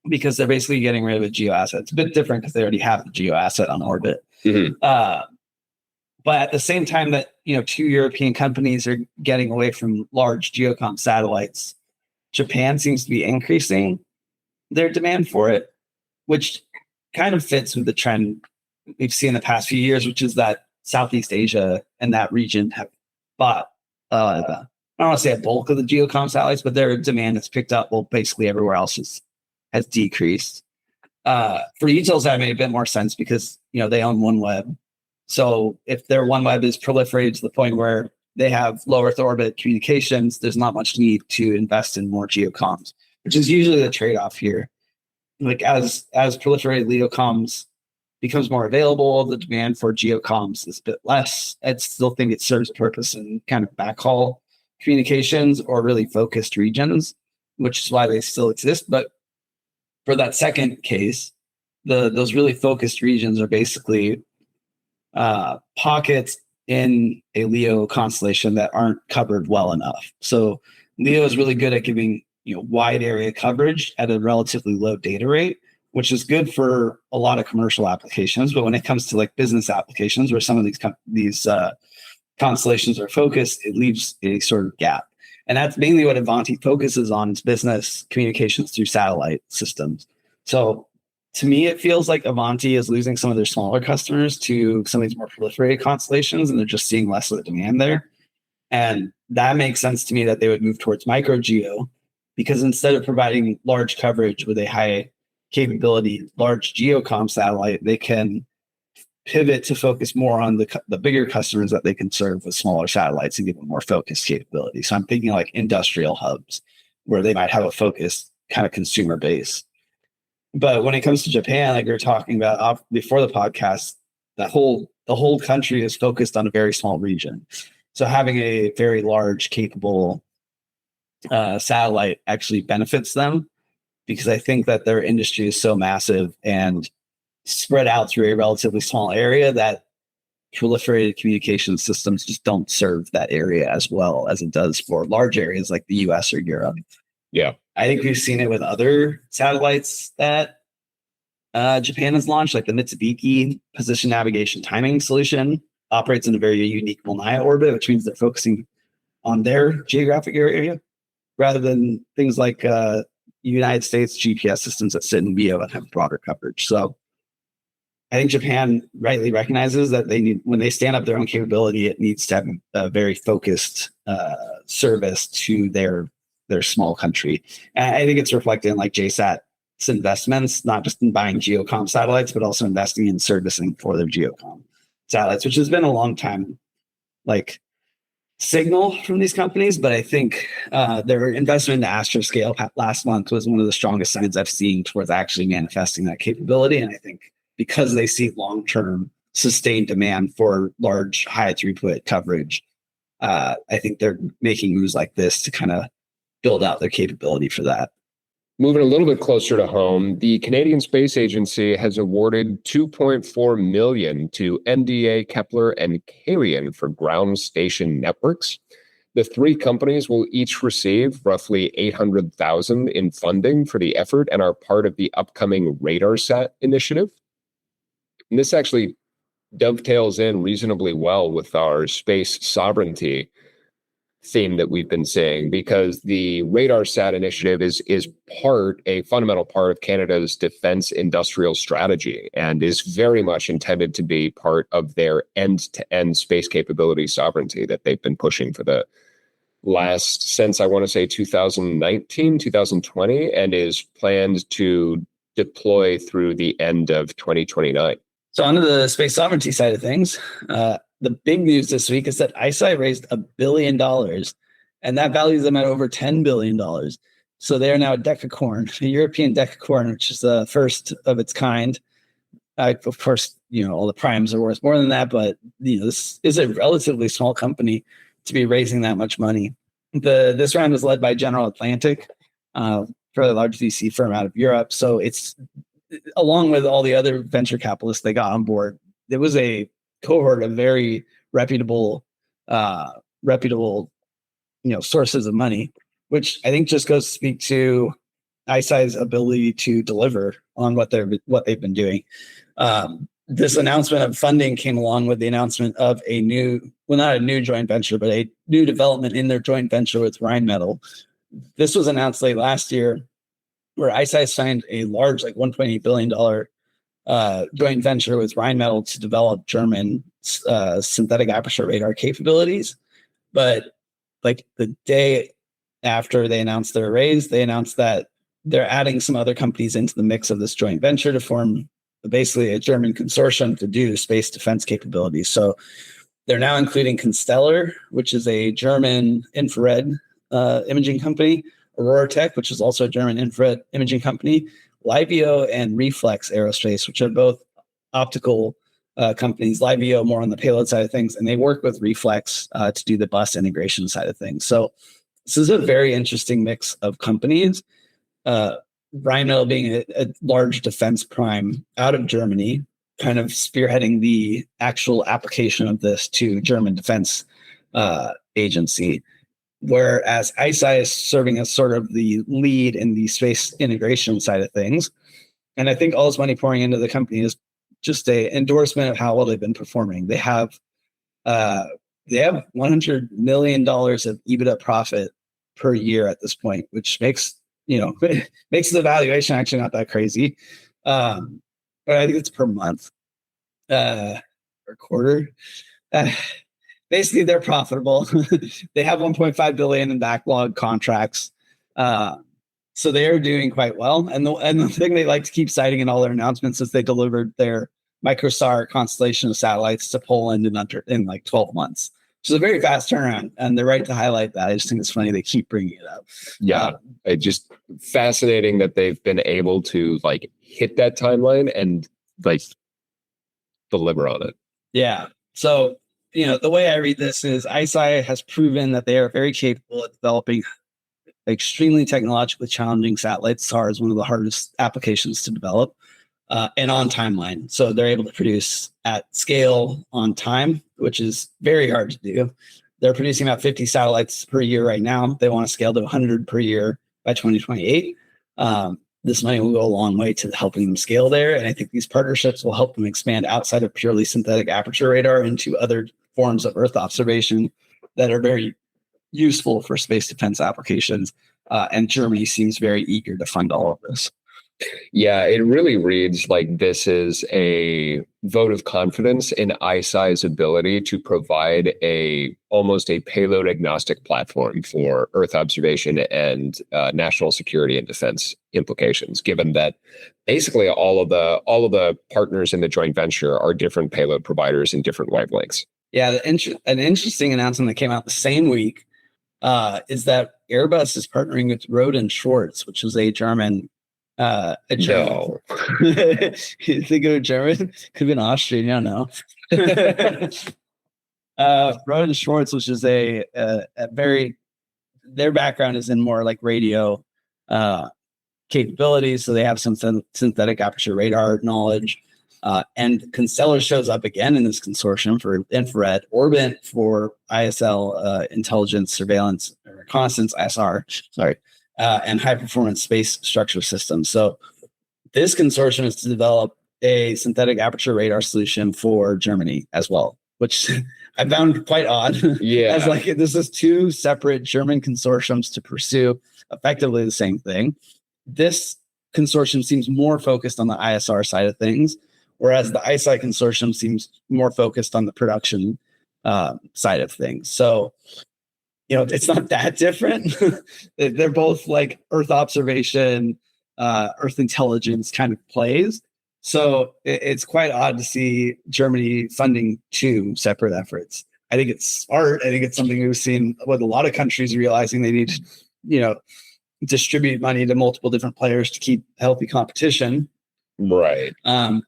because they're basically getting rid of a geo asset. It's a bit different because they already have the geo asset on orbit. Mm-hmm. But at the same time that, two European companies are getting away from large geocom satellites, Japan seems to be increasing their demand for it, which kind of fits with the trend we've seen in the past few years, which is that Southeast Asia and that region have bought, I don't want to say a bulk of the geocom satellites, but their demand has picked up. Well, basically everywhere else has decreased. For Eutelsat, it made a bit more sense because, they own OneWeb. So if their OneWeb is proliferated to the point where they have low Earth orbit communications, there's not much need to invest in more geocoms, which is usually the trade-off here. Like as proliferated LEO comms becomes more available, the demand for geocoms is a bit less. I still think it serves a purpose in kind of backhaul communications or really focused regions, which is why they still exist. But for that second case, those really focused regions are basically pockets in a LEO constellation that aren't covered well enough. So LEO is really good at giving wide area coverage at a relatively low data rate, which is good for a lot of commercial applications. But when it comes to like business applications where some of these constellations are focused, it leaves a sort of gap. And that's mainly what Avanti focuses on, is business communications through satellite systems. So to me, it feels like Avanti is losing some of their smaller customers to some of these more proliferated constellations, and they're just seeing less of the demand there. And that makes sense to me that they would move towards micro geo, because instead of providing large coverage with a high capability large geocom satellite, they can pivot to focus more on the bigger customers that they can serve with smaller satellites and give them more focused capability. So I'm thinking like industrial hubs where they might have a focused kind of consumer base. But when it comes to Japan, like we were talking about before the podcast, the whole country is focused on a very small region. So having a very large, capable satellite actually benefits them, because I think that their industry is so massive and spread out through a relatively small area that proliferated communication systems just don't serve that area as well as it does for large areas like the US or Europe. Yeah. I think we've seen it with other satellites that Japan has launched, like the Mitsubishi Position Navigation Timing Solution operates in a very unique Molniya orbit, which means they're focusing on their geographic area rather than things like United States GPS systems that sit in MEO and have broader coverage. So I think Japan rightly recognizes that they need, when they stand up their own capability, it needs to have a very focused service to their small country. And I think it's reflected in like JSAT's investments, not just in buying geocom satellites, but also investing in servicing for their geocom satellites, which has been a long time like signal from these companies. But I think their investment in Astroscale last month was one of the strongest signs I've seen towards actually manifesting that capability. And I think because they see long-term sustained demand for large, high throughput coverage, I think they're making moves like this to kind of build out their capability for that. Moving a little bit closer to home, the Canadian Space Agency has awarded $2.4 million to MDA, Kepler, and Karian for ground station networks. The three companies will each receive roughly $800,000 in funding for the effort and are part of the upcoming RadarSat initiative. And this actually dovetails in reasonably well with our space sovereignty theme that we've been seeing, because the RadarSat initiative is a fundamental part of Canada's defense industrial strategy, and is very much intended to be part of their end-to-end space capability sovereignty that they've been pushing for the last, since I want to say 2019, 2020, and is planned to deploy through the end of 2029. So onto the space sovereignty side of things, the big news this week is that ICEYE raised $1 billion, and that values them at over $10 billion. So they are now a decacorn, a European decacorn, which is the first of its kind. Of course, all the primes are worth more than that, but this is a relatively small company to be raising that much money. This round was led by General Atlantic, fairly large VC firm out of Europe. So it's, along with all the other venture capitalists they got on board, there was a cohort of very reputable sources of money, which I think just goes to speak to ICEYE's ability to deliver on what they've been doing. This announcement of funding came along with the announcement of not a new joint venture, but a new development in their joint venture with Rheinmetall. This was announced late last year, where ICEYE signed a large, $1.8 billion joint venture with Rheinmetall to develop German synthetic aperture radar capabilities. But the day after they announced their raise, they announced that they're adding some other companies into the mix of this joint venture to form basically a German consortium to do space defense capabilities. So they're now including Constellar, which is a German infrared imaging company, Aurora Tech, which is also a German infrared imaging company, Livio and Reflex Aerospace, which are both optical companies. Livio more on the payload side of things, and they work with Reflex to do the bus integration side of things. So this is a very interesting mix of companies. Rheinmetall being a large defense prime out of Germany, kind of spearheading the actual application of this to German defense agency. Whereas ICEYE is serving as sort of the lead in the space integration side of things. And I think all this money pouring into the company is just a endorsement of how well they've been performing. They have $100 million of EBITDA profit per year at this point, which makes the valuation actually not that crazy. But I think it's per month, per quarter. Basically, they're profitable. They have 1.5 billion in backlog contracts, so they are doing quite well. And the thing they like to keep citing in all their announcements is they delivered their Microsat constellation of satellites to Poland in 12 months, which is a very fast turnaround. And they're right to highlight that. I just think it's funny they keep bringing it up. Yeah, it's just fascinating that they've been able to hit that timeline and deliver on it. Yeah. So. The way I read this is ICEYE has proven that they are very capable at developing extremely technologically challenging satellites. SAR is one of the hardest applications to develop, and on timeline. So they're able to produce at scale on time, which is very hard to do. They're producing about 50 satellites per year right now. They want to scale to 100 per year by 2028. This money will go a long way to helping them scale there. And I think these partnerships will help them expand outside of purely synthetic aperture radar into other forms of Earth observation that are very useful for space defense applications. And Germany seems very eager to fund all of this. Yeah, it really reads like this is a vote of confidence in ICEYE's ability to provide almost a payload agnostic platform for Earth observation and national security and defense implications, given that basically all of the partners in the joint venture are different payload providers in different wavelengths. Yeah, an interesting announcement that came out the same week is that Airbus is partnering with Rohde & Schwarz, which is a German. No. You think of a German? Could be an Austrian, I don't know. Rohde & Schwarz, which is a very, their background is in more radio capabilities. So they have some synthetic aperture radar knowledge. And Constellar shows up again in this consortium for infrared, Orbit for ISL, intelligence, surveillance, reconnaissance, ISR, and high performance space structure systems. So this consortium is to develop a synthetic aperture radar solution for Germany as well, which I found quite odd. Yeah. As like this is two separate German consortiums to pursue effectively the same thing. This consortium seems more focused on the ISR side of things, whereas the ICEYE consortium seems more focused on the production side of things. So, it's not that different. They're both like Earth observation, Earth intelligence kind of plays. So it's quite odd to see Germany funding two separate efforts. I think it's smart. I think it's something we've seen with a lot of countries realizing they need to, distribute money to multiple different players to keep healthy competition. Right. And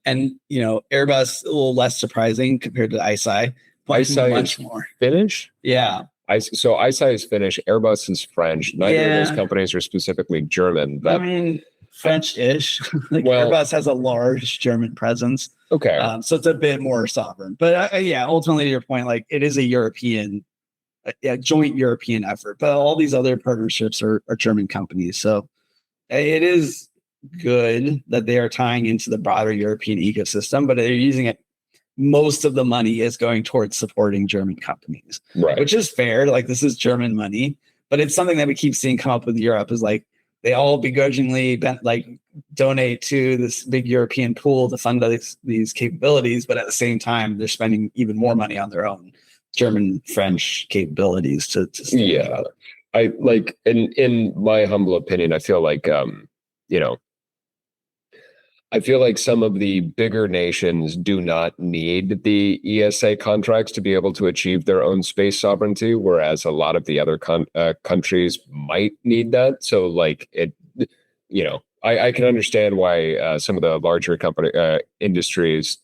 Airbus a little less surprising compared to ICEYE. ICEYE Much is more Finnish? Yeah. So ICEYE is Finnish, Airbus is French. Neither of those companies are specifically German. I mean, French-ish. Airbus has a large German presence. Okay. So it's a bit more sovereign. But ultimately to your point, like it is a European, joint European effort. But all these other partnerships are German companies. So it is good that they are tying into the broader European ecosystem, but they're using it. Most of the money is going towards supporting German companies, right? Which is fair. Like this is German money, but it's something that we keep seeing come up with Europe is like they all begrudgingly donate to this big European pool to fund these capabilities, but at the same time they're spending even more money on their own German French capabilities to yeah. I like in my humble opinion, I feel like I feel like some of the bigger nations do not need the ESA contracts to be able to achieve their own space sovereignty, whereas a lot of the other countries might need that. So, like it, I can understand why some of the larger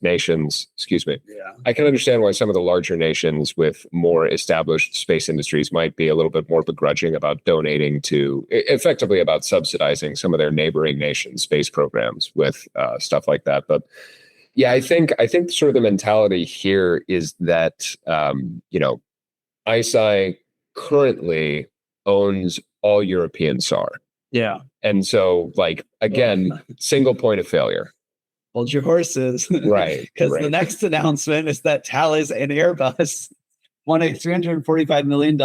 nations. Excuse me. Yeah. I can understand why some of the larger nations with more established space industries might be a little bit more begrudging about donating to, effectively about subsidizing some of their neighboring nations' space programs with stuff like that. But yeah, I think sort of the mentality here is that ICEYE currently owns all European SAR. Yeah. And so, again, single point of failure. Hold your horses. Right. Because the next announcement is that Thales and Airbus won a $345 million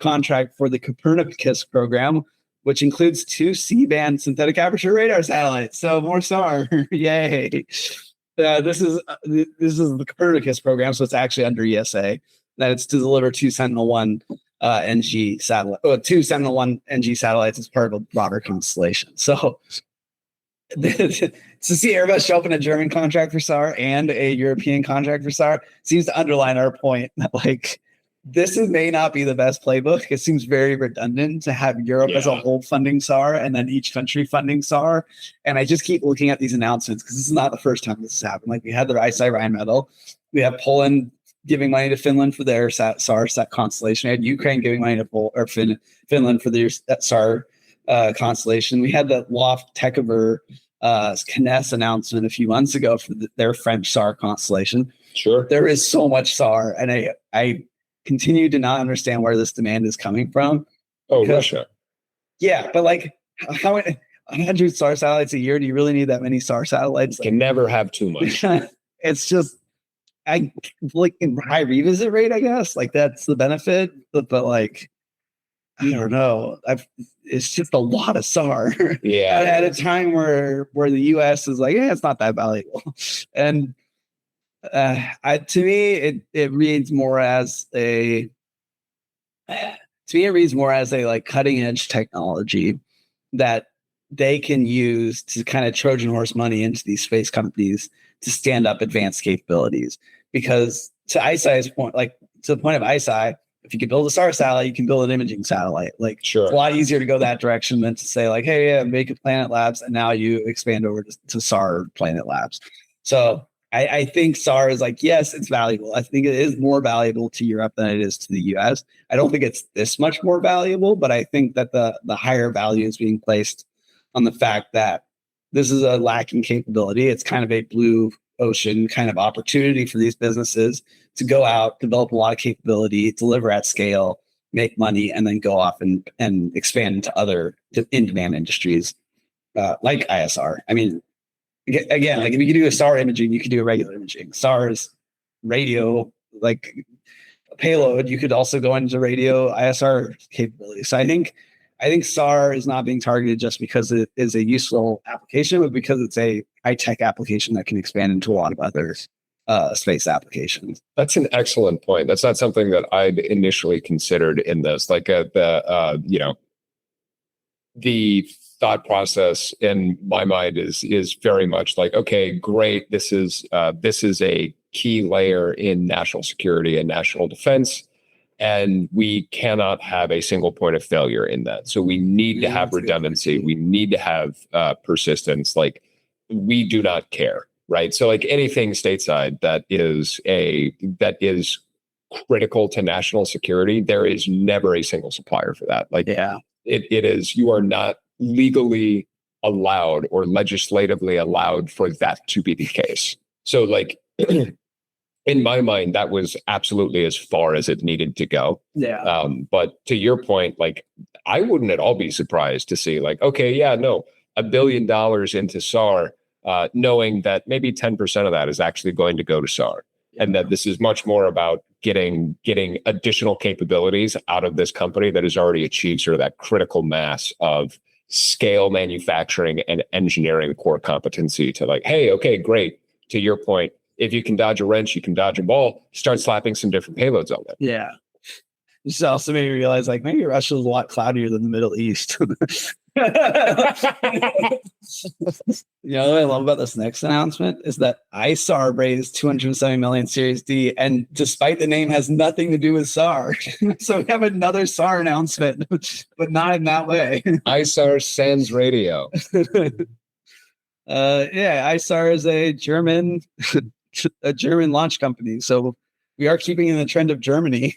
contract for the Copernicus program, which includes 2 C-band synthetic aperture radar satellites. So more SAR. Yay. This is the Copernicus program, so it's actually under ESA. That it's to deliver 2 Sentinel-1 NG satellite, 2 Sentinel-1 NG satellites as part of a broader constellation. So to see Airbus show up in a German contract for SAR and a European contract for SAR seems to underline our point that this may not be the best playbook. It seems very redundant to have Europe as a whole funding SAR and then each country funding SAR. And I just keep looking at these announcements because this is not the first time this has happened. Like we had the ICEYE Rheinmetall, we have Poland giving money to Finland for their SAR constellation. We had Ukraine giving money to Finland for their SAR constellation. We had the Loft Tekever Kness announcement a few months ago for their French SAR constellation. Sure. There is so much SAR, and I continue to not understand where this demand is coming from. Oh, Russia. Yeah, but how 100 SAR satellites a year? Do you really need that many SAR satellites? You can never have too much. It's just in high revisit rate, I guess. That's the benefit, but I don't know. It's just a lot of SAR. Yeah. At a time where the US is it's not that valuable. And to me, it reads more as a cutting edge technology that they can use to kind of Trojan horse money into these space companies to stand up advanced capabilities. Because to ICEYE's point, to the point of ICEYE, if you can build a SAR satellite, you can build an imaging satellite. Sure. It's a lot easier to go that direction than to say hey, yeah, make a Planet Labs, and now you expand over to SAR Planet Labs. So I think SAR is yes, it's valuable. I think it is more valuable to Europe than it is to the US. I don't think it's this much more valuable, but I think that the higher value is being placed on the fact that this is a lacking capability. It's kind of a blue ocean kind of opportunity for these businesses to go out, develop a lot of capability, deliver at scale, make money, and then go off and expand into other in-demand industries like ISR. I mean, again, like if you can do a SAR imaging, you can do a regular imaging. SAR is radio, like a payload. You could also go into radio ISR capabilities. So I think SAR is not being targeted just because it is a useful application, but because it's a high-tech application that can expand into a lot of other space applications. That's an excellent point. That's not something that I'd initially considered in this. Like the thought process in my mind is very much like, okay, great. This is a key layer in national security and national defense, and we cannot have a single point of failure in that. So we need to have redundancy. We need to have persistence. Like, we do not care, right? So like anything stateside that is critical to national security, there is never a single supplier for that. Like, it is, you are not legally allowed or legislatively allowed for that to be the case. So like in my mind, that was absolutely as far as it needed to go. Yeah. But to your point, like, I wouldn't at all be surprised to see like, okay, yeah, no, $1 billion into SAR, knowing that maybe 10% of that is actually going to go to SAR. And that this is much more about getting additional capabilities out of this company that has already achieved sort of that critical mass of scale manufacturing and engineering core competency to like, hey, okay, great. To your point, if you can dodge a wrench, you can dodge a ball, start slapping some different payloads on it. Yeah. This also made me realize like maybe Russia is a lot cloudier than the Middle East. You know what I love about this next announcement is that ISAR raised $270 million Series D, and despite the name, has nothing to do with SAR. So we have another SAR announcement, but not in that way. ISAR sans radio. ISAR is a German launch company. So we are keeping in the trend of Germany.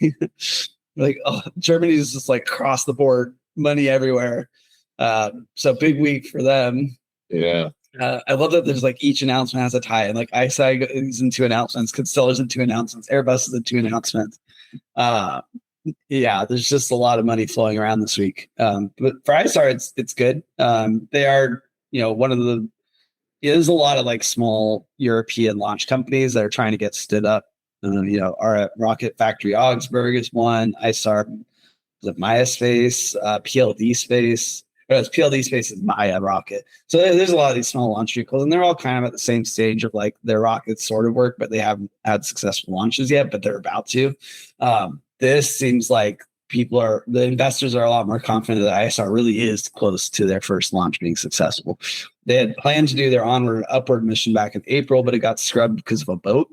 Like, Germany is just like across the board, money everywhere. So big week for them. Yeah. I love that there's like each announcement has a tie. And like ISAR is in 2 announcements, Constella's in 2 announcements, Airbus is in 2 announcements. There's just a lot of money flowing around this week. But for ISAR, it's good. They are, there's a lot of like small European launch companies that are trying to get stood up. Our Rocket Factory Augsburg is one. ISAR, Maya Space, PLD Space. PLD Space is Maya Rocket. So there's a lot of these small launch vehicles, and they're all kind of at the same stage of like their rockets sort of work, but they haven't had successful launches yet, but they're about to. This seems like the investors are a lot more confident that ISR really is close to their first launch being successful. They had planned to do their upward mission back in April, but it got scrubbed because of a boat.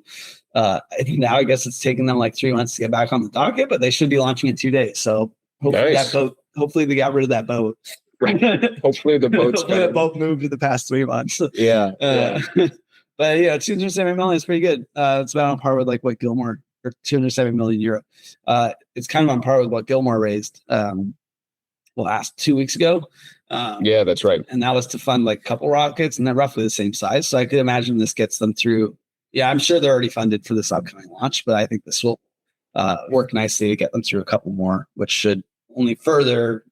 I think now I guess it's taken them like 3 months to get back on the docket, but they should be launching in 2 days. So hopefully they got rid of that boat. Hopefully the boat moved in the past 3 months. Yeah. But yeah, 270 million is pretty good. It's about on par with like what Gilmore, or 270 million euro. It's kind of on par with what Gilmore raised last 2 weeks ago. Yeah, that's right. And that was to fund like a couple rockets, and they're roughly the same size. So I could imagine this gets them through. Yeah, I'm sure they're already funded for this upcoming launch, but I think this will work nicely to get them through a couple more, which should only further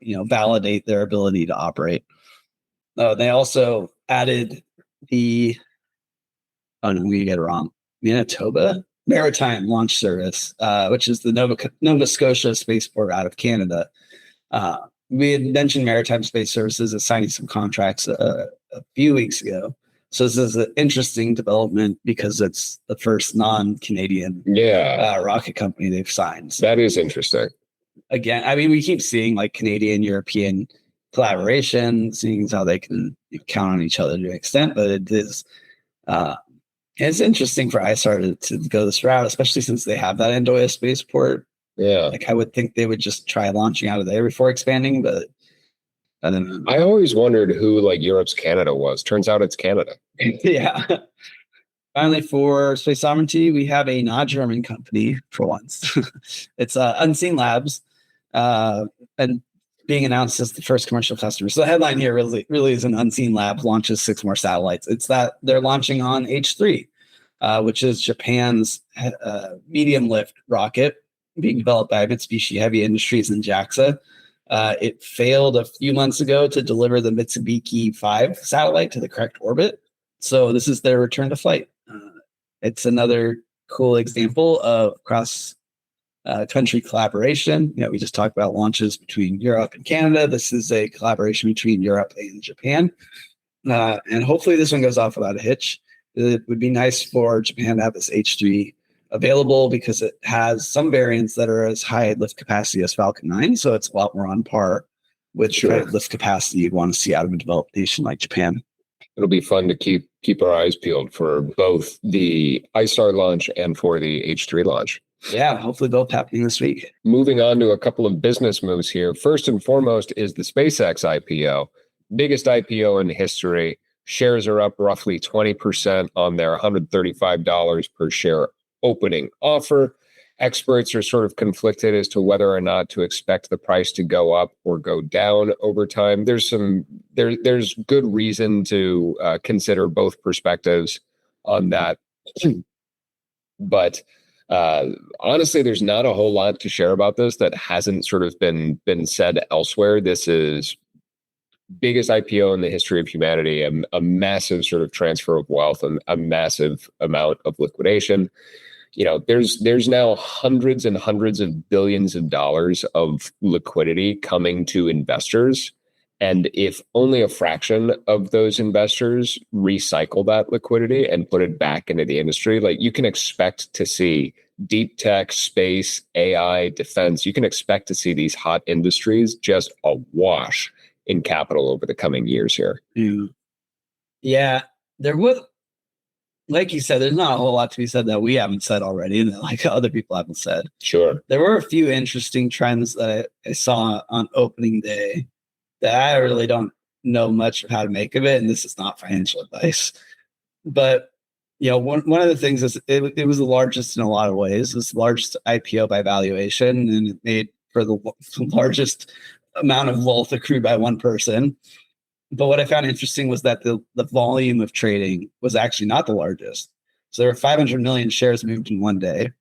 validate their ability to operate. They also added we get it wrong. Manitoba Maritime Launch Service, which is the Nova Scotia spaceport out of Canada. We had mentioned Maritime Space Services as signing some contracts a few weeks ago. So this is an interesting development because it's the first non-Canadian rocket company they've signed. So, that is interesting. Again, I mean, we keep seeing like Canadian-European collaboration, seeing how they can count on each other to an extent, but it is it's interesting for ISAR to go this route, especially since they have that Andoya spaceport. Yeah. Like I would think they would just try launching out of there before expanding, but I don't know. I always wondered who like Europe's Canada was. Turns out it's Canada. Yeah. Finally, for space sovereignty, we have a non-German company for once. It's Unseen Labs, and being announced as the first commercial customer. So the headline here really is an Unseen Labs launches 6 more satellites. It's that they're launching on H3, which is Japan's medium lift rocket being developed by Mitsubishi Heavy Industries and JAXA. It failed a few months ago to deliver the Mitsubishi 5 satellite to the correct orbit. So this is their return to flight. It's another cool example of cross country collaboration. We just talked about launches between Europe and Canada. This is a collaboration between Europe and Japan. And hopefully this one goes off without a hitch. It would be nice for Japan to have this H3 available because it has some variants that are as high lift capacity as Falcon 9. So it's a lot more on par with the lift capacity you'd want to see out of a developed nation like Japan. It'll be fun to keep our eyes peeled for both the iStar launch and for the H3 launch. Yeah, hopefully both happening this week. Moving on to a couple of business moves here. First and foremost is the SpaceX IPO. Biggest IPO in history. Shares are up roughly 20% on their $135 per share opening offer. Experts are sort of conflicted as to whether or not to expect the price to go up or go down over time. There's good reason to consider both perspectives on that. But honestly, there's not a whole lot to share about this that hasn't sort of been said elsewhere. This is biggest IPO in the history of humanity, a massive sort of transfer of wealth and a massive amount of liquidation. There's now hundreds and hundreds of billions of dollars of liquidity coming to investors. And if only a fraction of those investors recycle that liquidity and put it back into the industry, like you can expect to see deep tech, space, AI, defense, you can expect to see these hot industries just awash in capital over the coming years here. Yeah, there would, like you said, there's not a whole lot to be said that we haven't said already and that like other people haven't said. Sure. There were a few interesting trends that I saw on opening day that I really don't know much of how to make of it. And this is not financial advice. But, one of the things is it was the largest in a lot of ways. It was the largest IPO by valuation, and it made for the largest amount of wealth accrued by one person. But what I found interesting was that the volume of trading was actually not the largest. So there were 500 million shares moved in one day.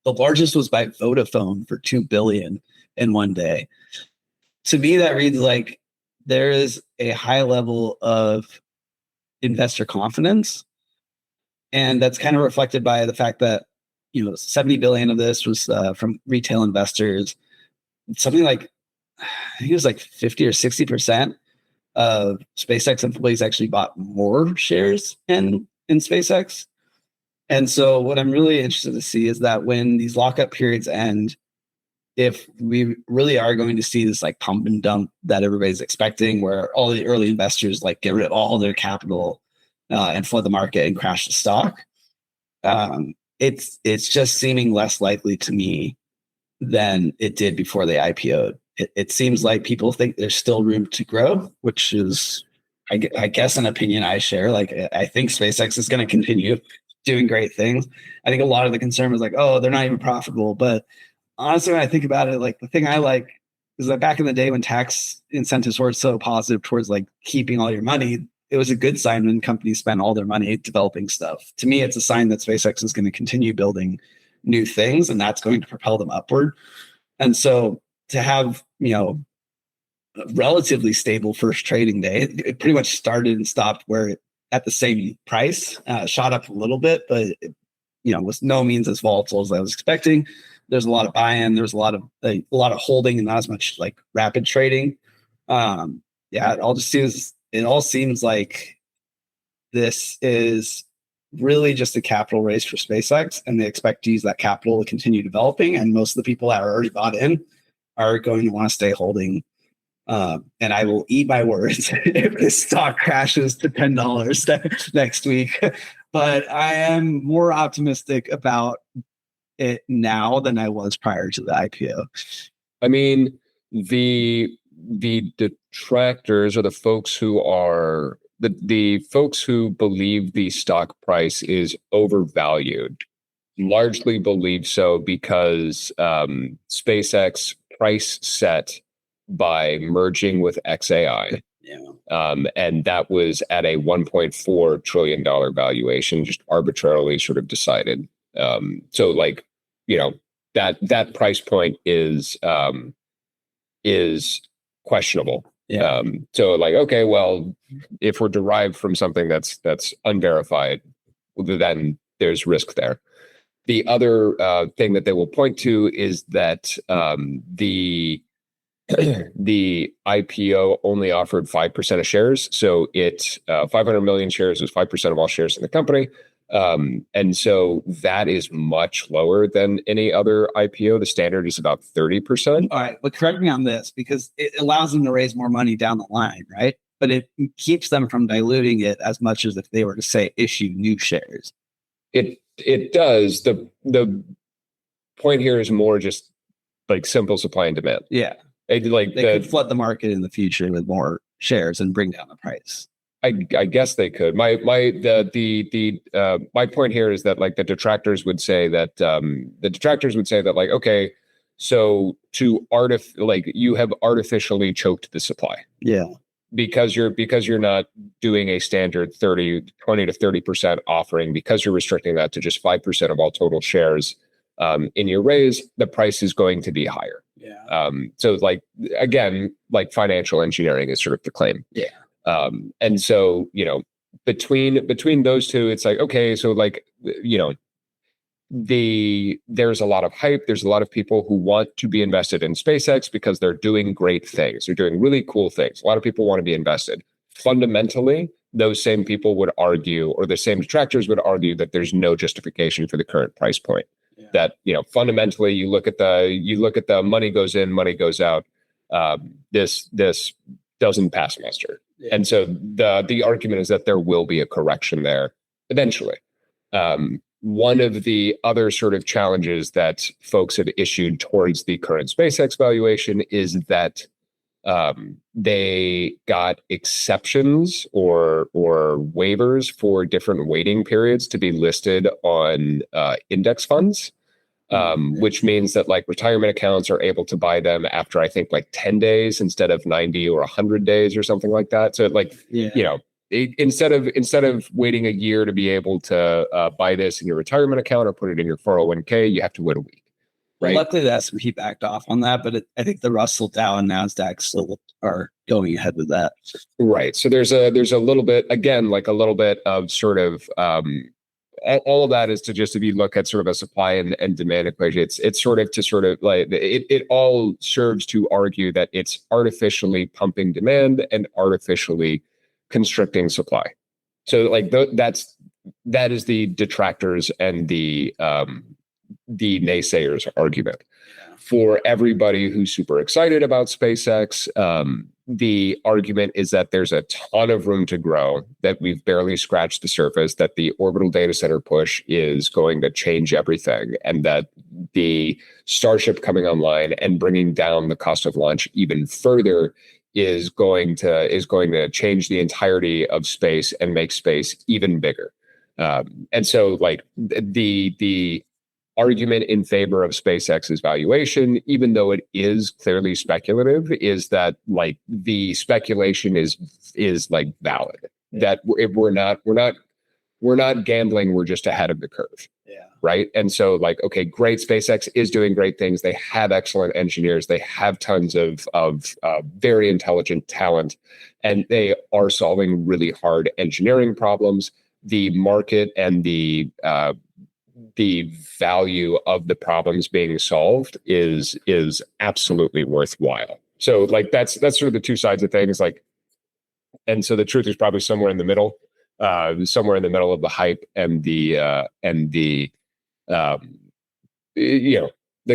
The largest was by Vodafone for 2 billion in one day. To me, that reads like there is a high level of investor confidence. And that's kind of reflected by the fact that, 70 billion of this was from retail investors. Something like, I think it was like 50 or 60% of SpaceX employees actually bought more shares in SpaceX. And so what I'm really interested to see is that when these lockup periods end, if we really are going to see this like pump and dump that everybody's expecting, where all the early investors like get rid of all their capital and flood the market and crash the stock, it's just seeming less likely to me than it did before they IPO'd. It seems like people think there's still room to grow, which is, I guess, an opinion I share. Like, I think SpaceX is going to continue doing great things. I think a lot of the concern was like, oh, they're not even profitable. But honestly, when I think about it, like the thing I like is that back in the day when tax incentives were so positive towards like keeping all your money, it was a good sign when companies spend all their money developing stuff. To me, it's a sign that SpaceX is going to continue building new things, and that's going to propel them upward. And so to have, a relatively stable first trading day, it pretty much started and stopped where at the same price, shot up a little bit, but it, was no means as volatile as I was expecting. There's a lot of buy-in. There's a lot of holding and not as much like rapid trading. It all seems like this is really just a capital raise for SpaceX, and they expect to use that capital to continue developing. And most of the people that are already bought in are going to want to stay holding. And I will eat my words if this stock crashes to $10 next week. But I am more optimistic about it now than I was prior to the IPO. I mean, the detractors or the folks who are the folks who believe the stock price is overvalued largely believe so because SpaceX price set by merging with XAI. Yeah. And that was at a $1.4 trillion valuation, just arbitrarily sort of decided. So like, that price point is questionable. Yeah. So like, okay, well, if we're derived from something that's unverified, then there's risk there. The other thing that they will point to is that the the IPO only offered 5% of shares. So 500 million shares is 5% of all shares in the company. And so that is much lower than any other IPO. The standard is about 30%. All right, but correct me on this, because it allows them to raise more money down the line, right? But it keeps them from diluting it as much as if they were to say issue new shares. It does. The point here is more just like simple supply and demand. Yeah, They could flood the market in the future with more shares and bring down the price. I guess they could. My point here is that like the detractors would say that like, okay, so you have artificially choked the supply. Yeah. Because you're not doing a standard 20 to 30% offering, because you're restricting that to just 5% of all total shares in your raise, the price is going to be higher. Yeah. So like, again, like financial engineering is sort of the claim. Yeah. And so, between those two, it's like, okay, so like, there's a lot of hype. There's a lot of people who want to be invested in SpaceX because they're doing great things. They're doing really cool things. A lot of people want to be invested. Fundamentally, those same people would argue, or the same detractors would argue, that there's no justification for the current price point. Yeah. That, fundamentally, you look at the money goes in, money goes out. This doesn't pass muster. Yeah. And so the argument is that there will be a correction there eventually. One of the other sort of challenges that folks have issued towards the current SpaceX valuation is that they got exceptions or waivers for different waiting periods to be listed on index funds, which means that like retirement accounts are able to buy them after I think like 10 days instead of 90 or 100 days or something like that. So like, instead of waiting a year to be able to buy this in your retirement account or put it in your 401k, you have to wait a week. Right. Well, luckily, the S&P backed off on that, but I think the Russell, Dow, and Nasdaq still are going ahead with that. Right. So there's a little bit, again, like a little bit of sort of all of that is to just, if you look at sort of a supply and demand equation, it's sort of to sort of like it all serves to argue that it's artificially pumping demand and artificially constricting supply. So like that is the detractors and the naysayers argument. For everybody who's super excited about SpaceX, the argument is that there's a ton of room to grow, that we've barely scratched the surface, that the orbital data center push is going to change everything, and that the Starship coming online and bringing down the cost of launch even further is going to change the entirety of space and make space even bigger. And so like the argument in favor of SpaceX's valuation, even though it is clearly speculative, is that like the speculation is like valid. Yeah. That if we're not gambling, we're just ahead of the curve. Yeah. Right. And so like, okay, great. SpaceX is doing great things. They have excellent engineers. They have tons of very intelligent talent, and they are solving really hard engineering problems. The market and the value of the problems being solved is absolutely worthwhile. So like that's sort of the two sides of things. Like, and so the truth is probably somewhere in the middle of the hype and the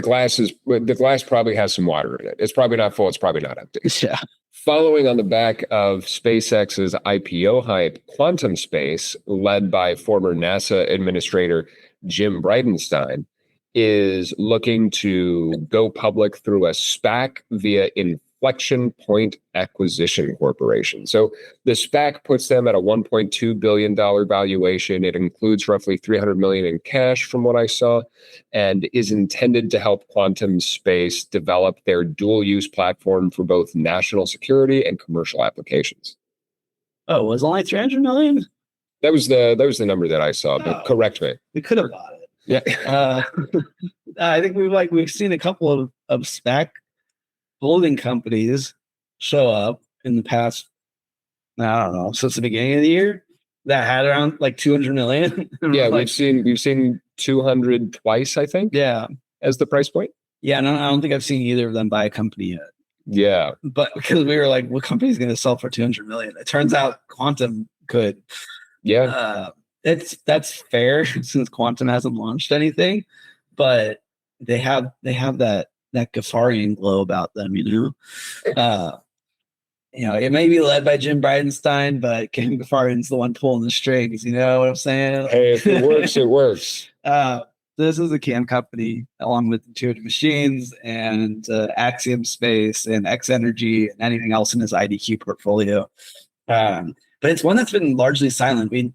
glass probably has some water in it. It's probably not full. It's probably not empty. Yeah. Following on the back of SpaceX's IPO hype, Quantum Space, led by former NASA administrator Jim Bridenstine, is looking to go public through a SPAC via Inflection Point Acquisition Corporation. So the SPAC puts them at a $1.2 billion valuation. It includes roughly $300 million in cash from what I saw, and is intended to help Quantum Space develop their dual-use platform for both national security and commercial applications. Oh, it was only $300 million? That was the number that I saw, but correct me. We could have bought it. Yeah. I think we've seen a couple of SPAC holding companies show up in the past, I don't know, since the beginning of the year that had around like 200 million. Yeah, Like, we've seen 200 twice, I think, yeah. as the price point. Yeah. And I don't think I've seen either of them buy a company yet. Yeah. But because we were like, what company is going to sell for 200 million? It turns out Quantum could. Yeah. That's fair since Quantum hasn't launched anything, but they have that Ghaffarian glow about them, it may be led by Jim Bridenstine, but Ken Ghaffarian's the one pulling the strings. You know what I'm saying? Hey, if it works, it works. This is a CAM company along with Intuitive Machines and Axiom Space and X Energy and anything else in his IDQ portfolio. But it's one that's been largely silent. We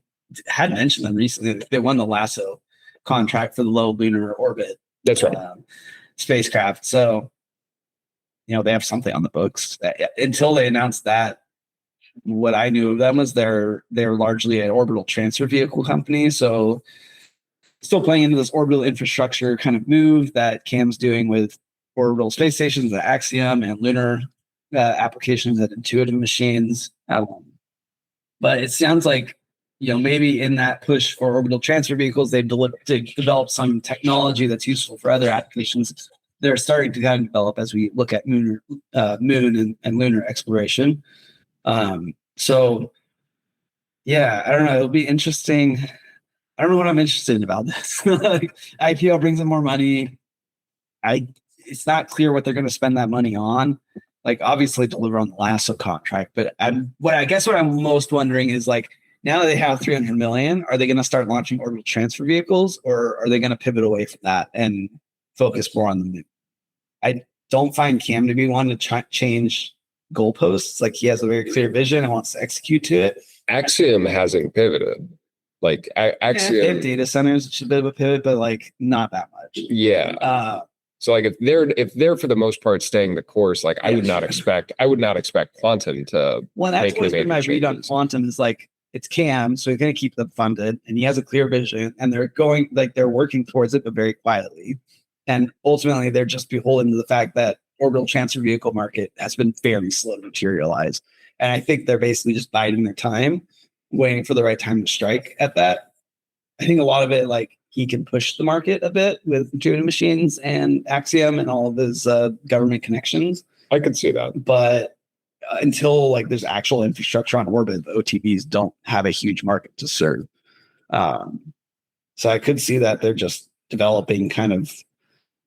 had mentioned them recently. They won the LASSO contract for the low lunar orbit. That's right. Spacecraft. So, they have something on the books. Until they announced that, what I knew of them was they're largely an orbital transfer vehicle company. So still playing into this orbital infrastructure kind of move that CAM's doing with orbital space stations at Axiom and lunar applications at Intuitive Machines. But it sounds like, maybe in that push for orbital transfer vehicles, they've developed some technology that's useful for other applications. They're starting to kind of develop as we look at moon and lunar exploration. So, yeah, I don't know. It'll be interesting. I don't know what I'm interested in about this. Like, IPO brings in more money. It's not clear what they're going to spend that money on. Like, obviously deliver on the LASSO contract, but what I'm most wondering is, like, now that they have 300 million, are they going to start launching orbital transfer vehicles, or are they going to pivot away from that and focus more on the moon? I don't find Cam to be one to change goalposts. Like, he has a very clear vision and wants to execute to it. Axiom hasn't pivoted. Like Axiom, they have data centers, it's a bit of a pivot, but like not that much. Yeah. So like if they're for the most part staying the course, like I would not expect Quantum to. Well, that's what's been my read on Quantum is like it's Cam, so he's going to keep them funded, and he has a clear vision, and they're working towards it, but very quietly. And ultimately, they're just beholden to the fact that orbital transfer vehicle market has been fairly slow to materialize, and I think they're basically just biding their time, waiting for the right time to strike at that. I think a lot of it, like, he can push the market a bit with Intuitive Machines and Axiom and all of his government connections. I could see that. But until like there's actual infrastructure on orbit, the OTVs don't have a huge market to serve. So I could see that they're just developing kind of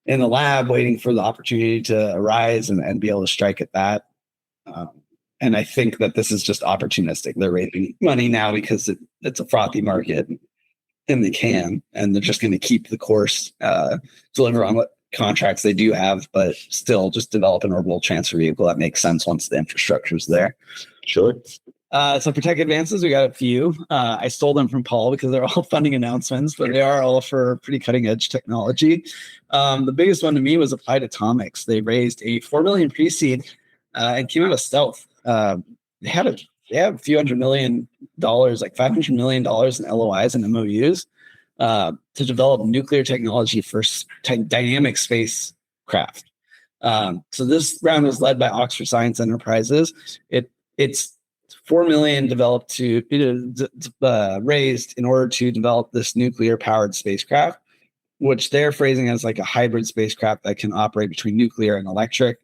in the lab, waiting for the opportunity to arise and be able to strike at that. And I think that this is just opportunistic. They're raising money now because it's a frothy market and they can, and they're just going to keep the course, deliver on what contracts they do have, but still just develop an orbital transfer vehicle that makes sense once the infrastructure is there. Sure. So for tech advances, we got a few. I stole them from Paul because they're all funding announcements, but they are all for pretty cutting edge technology. The biggest one to me was Applied Atomics. They raised a $4 million pre-seed and came out of stealth. They have a few $100 million, like $500 million in LOIs and MOUs to develop nuclear technology for dynamic spacecraft. So this round was led by Oxford Science Enterprises. It's $4 million developed raised in order to develop this nuclear powered spacecraft, which they're phrasing as like a hybrid spacecraft that can operate between nuclear and electric.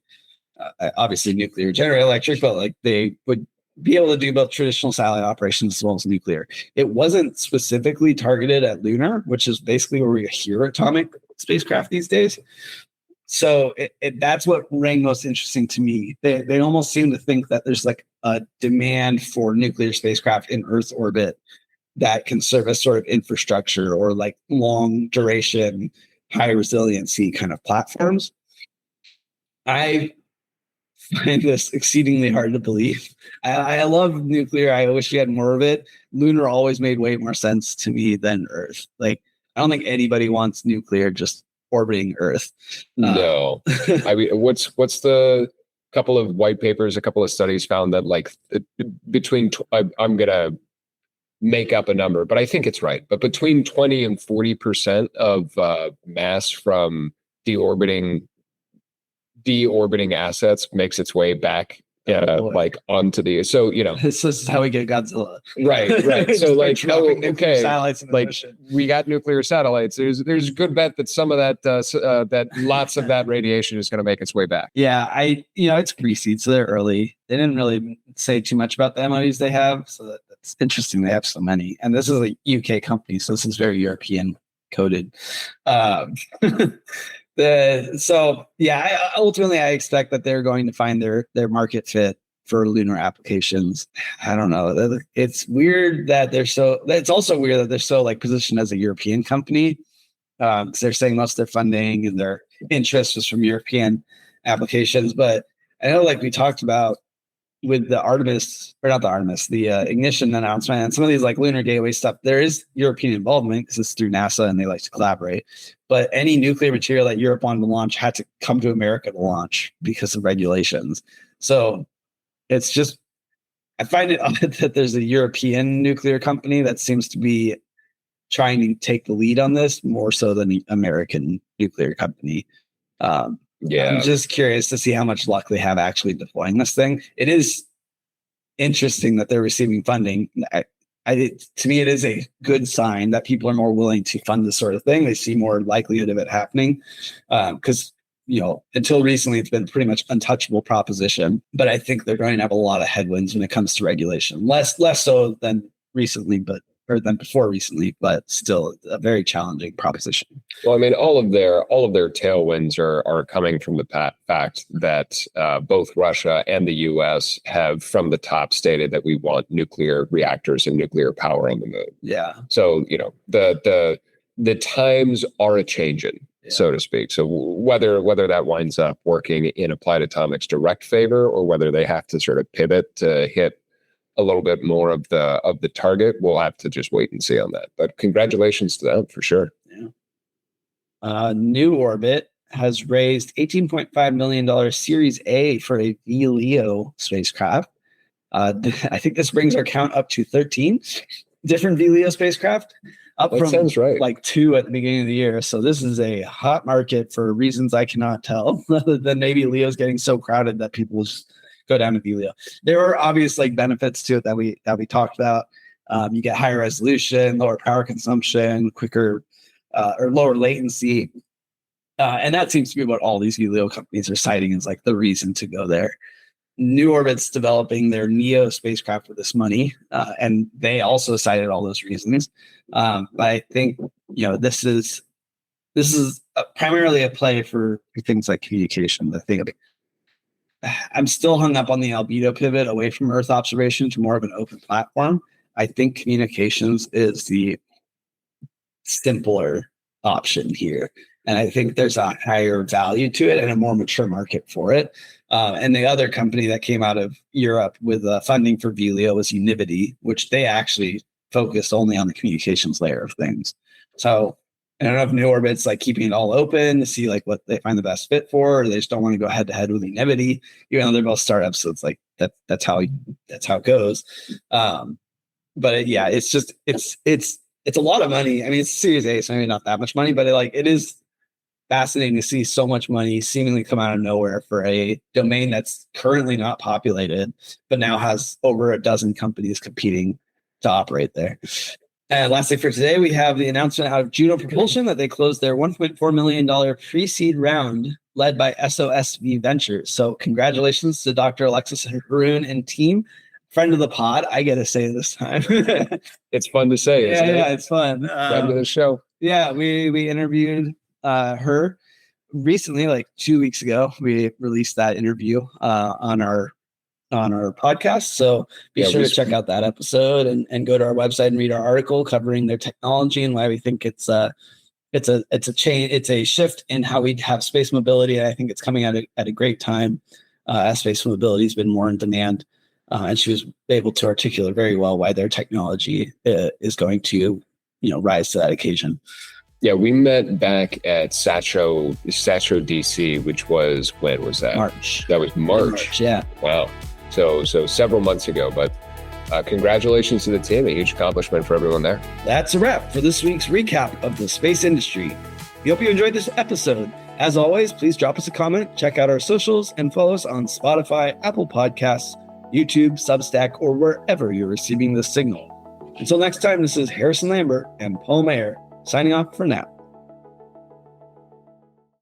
Obviously nuclear generate electric, but like they would be able to do both traditional satellite operations as well as nuclear. It wasn't specifically targeted at lunar, which is basically where we hear atomic spacecraft these days. So that's what rang most interesting to me. They almost seem to think that there's like a demand for nuclear spacecraft in Earth orbit that can serve as sort of infrastructure or like long duration, high resiliency kind of platforms. I find this exceedingly hard to believe. I love nuclear. I wish we had more of it. Lunar always made way more sense to me than Earth. Like, I don't think anybody wants nuclear just orbiting Earth. No. I mean, what's the couple of white papers, a couple of studies found that like between, I'm going to make up a number, but I think it's right. But between 20 and 40% of mass from deorbiting assets makes its way back boy. like onto the, so, This is how we get Godzilla. right. So like, Dropping nuclear okay, satellites in the like ocean. we got nuclear satellites. There's a good bet that some of that, that lots of that radiation is going to make its way back. Yeah, it's pre-seed, so they're early. They didn't really say too much about the MOUs they have, so that's interesting. They have so many, and this is a UK company, so this is very European coded. Ultimately, I expect that they're going to find their market fit for lunar applications. I don't know. It's weird that it's also weird that they're so like positioned as a European company. Because they're saying most of their funding and their interest was from European applications. But I know, like we talked about with the Ignition announcement and some of these like Lunar Gateway stuff, there is European involvement because it's through NASA and they like to collaborate. But any nuclear material that Europe wanted to launch had to come to America to launch because of regulations. So it's just, I find it odd that there's a European nuclear company that seems to be trying to take the lead on this more so than the American nuclear company. I'm just curious to see how much luck they have actually deploying this thing. It is interesting that they're receiving funding. To me, it is a good sign that people are more willing to fund this sort of thing. They see more likelihood of it happening because, until recently, it's been pretty much untouchable proposition. But I think they're going to have a lot of headwinds when it comes to regulation. Less so than recently, than before recently, but still a very challenging proposition. Well, I mean, all of their tailwinds are coming from the fact that both Russia and the U.S. have from the top stated that we want nuclear reactors and nuclear power on the moon. Yeah. So the times are a changing, so to speak. So whether that winds up working in Applied Atomics' direct favor or whether they have to sort of pivot to hit a little bit more of the target, we'll have to just wait and see on that. But congratulations to them for sure. Yeah. New Orbit has raised $18.5 million Series A for a VLEO spacecraft. I think this brings our count up to 13 different VLEO spacecraft, up That from sounds right. like 2 at the beginning of the year. So this is a hot market for reasons I cannot tell, other than maybe LEO's getting so crowded that people just go down to VLEO. There are obvious like benefits to it that we talked about. You get higher resolution, lower power consumption, quicker or lower latency. And that seems to be what all these VLEO companies are citing as like the reason to go there. New Orbit's developing their NEO spacecraft with this money, and they also cited all those reasons. But I think this is primarily a play for things like communication. I think I'm still hung up on the albedo pivot away from Earth observation to more of an open platform. I think communications is the simpler option here. And I think there's a higher value to it and a more mature market for it. And the other company that came out of Europe with funding for VLEO was Univity, which they actually focused only on the communications layer of things. So I don't know if New Orbit's like keeping it all open to see like what they find the best fit for, or they just don't want to go head to head with Univity, even though they're both startups. So it's like that's how it goes. But it's a lot of money. I mean, it's Series A, so maybe not that much money, but it is fascinating to see so much money seemingly come out of nowhere for a domain that's currently not populated, but now has over a dozen companies competing to operate there. And lastly for today, we have the announcement out of Juno Propulsion that they closed their $1.4 million pre-seed round led by SOSV Ventures. So congratulations to Dr. Alexis Haroon and team. Friend of the pod, I get to say this time. It's fun to say, isn't it? Yeah, it's fun. Friend of the show. Yeah, we interviewed her recently, like 2 weeks ago. We released that interview on our podcast. So be sure to check out that episode and go to our website and read our article covering their technology and why we think it's a shift in how we have space mobility. And I think it's coming at a great time as space mobility has been more in demand. And she was able to articulate very well why their technology is going to, rise to that occasion. Yeah, we met back at Satro DC, which was, when was that? March. That was March. Yeah. Wow. So several months ago, but congratulations to the team. A huge accomplishment for everyone there. That's a wrap for this week's recap of the space industry. We hope you enjoyed this episode. As always, please drop us a comment, check out our socials, and follow us on Spotify, Apple Podcasts, YouTube, Substack, or wherever you're receiving this signal. Until next time, this is Harrison Lambert and Paul Mayer signing off for now.